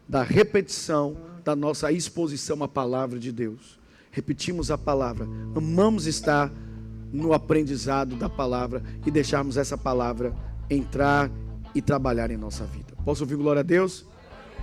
da repetição, da nossa exposição à palavra de Deus. Repetimos a palavra, amamos estar no aprendizado da palavra e deixarmos essa palavra entrar e trabalhar em nossa vida. Posso ouvir glória a Deus?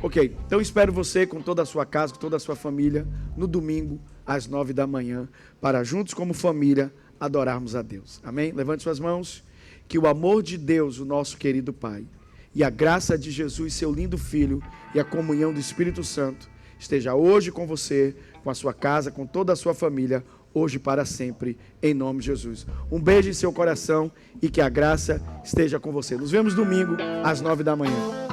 Ok, então espero você com toda a sua casa, com toda a sua família, no domingo, às 9 da manhã, para juntos como família, adorarmos a Deus. Amém? Levante suas mãos. Que o amor de Deus, o nosso querido Pai, e a graça de Jesus, seu lindo Filho, e a comunhão do Espírito Santo, esteja hoje com você, com a sua casa, com toda a sua família, hoje e para sempre, em nome de Jesus. Um beijo em seu coração e que a graça esteja com você. Nos vemos domingo, às 9 da manhã.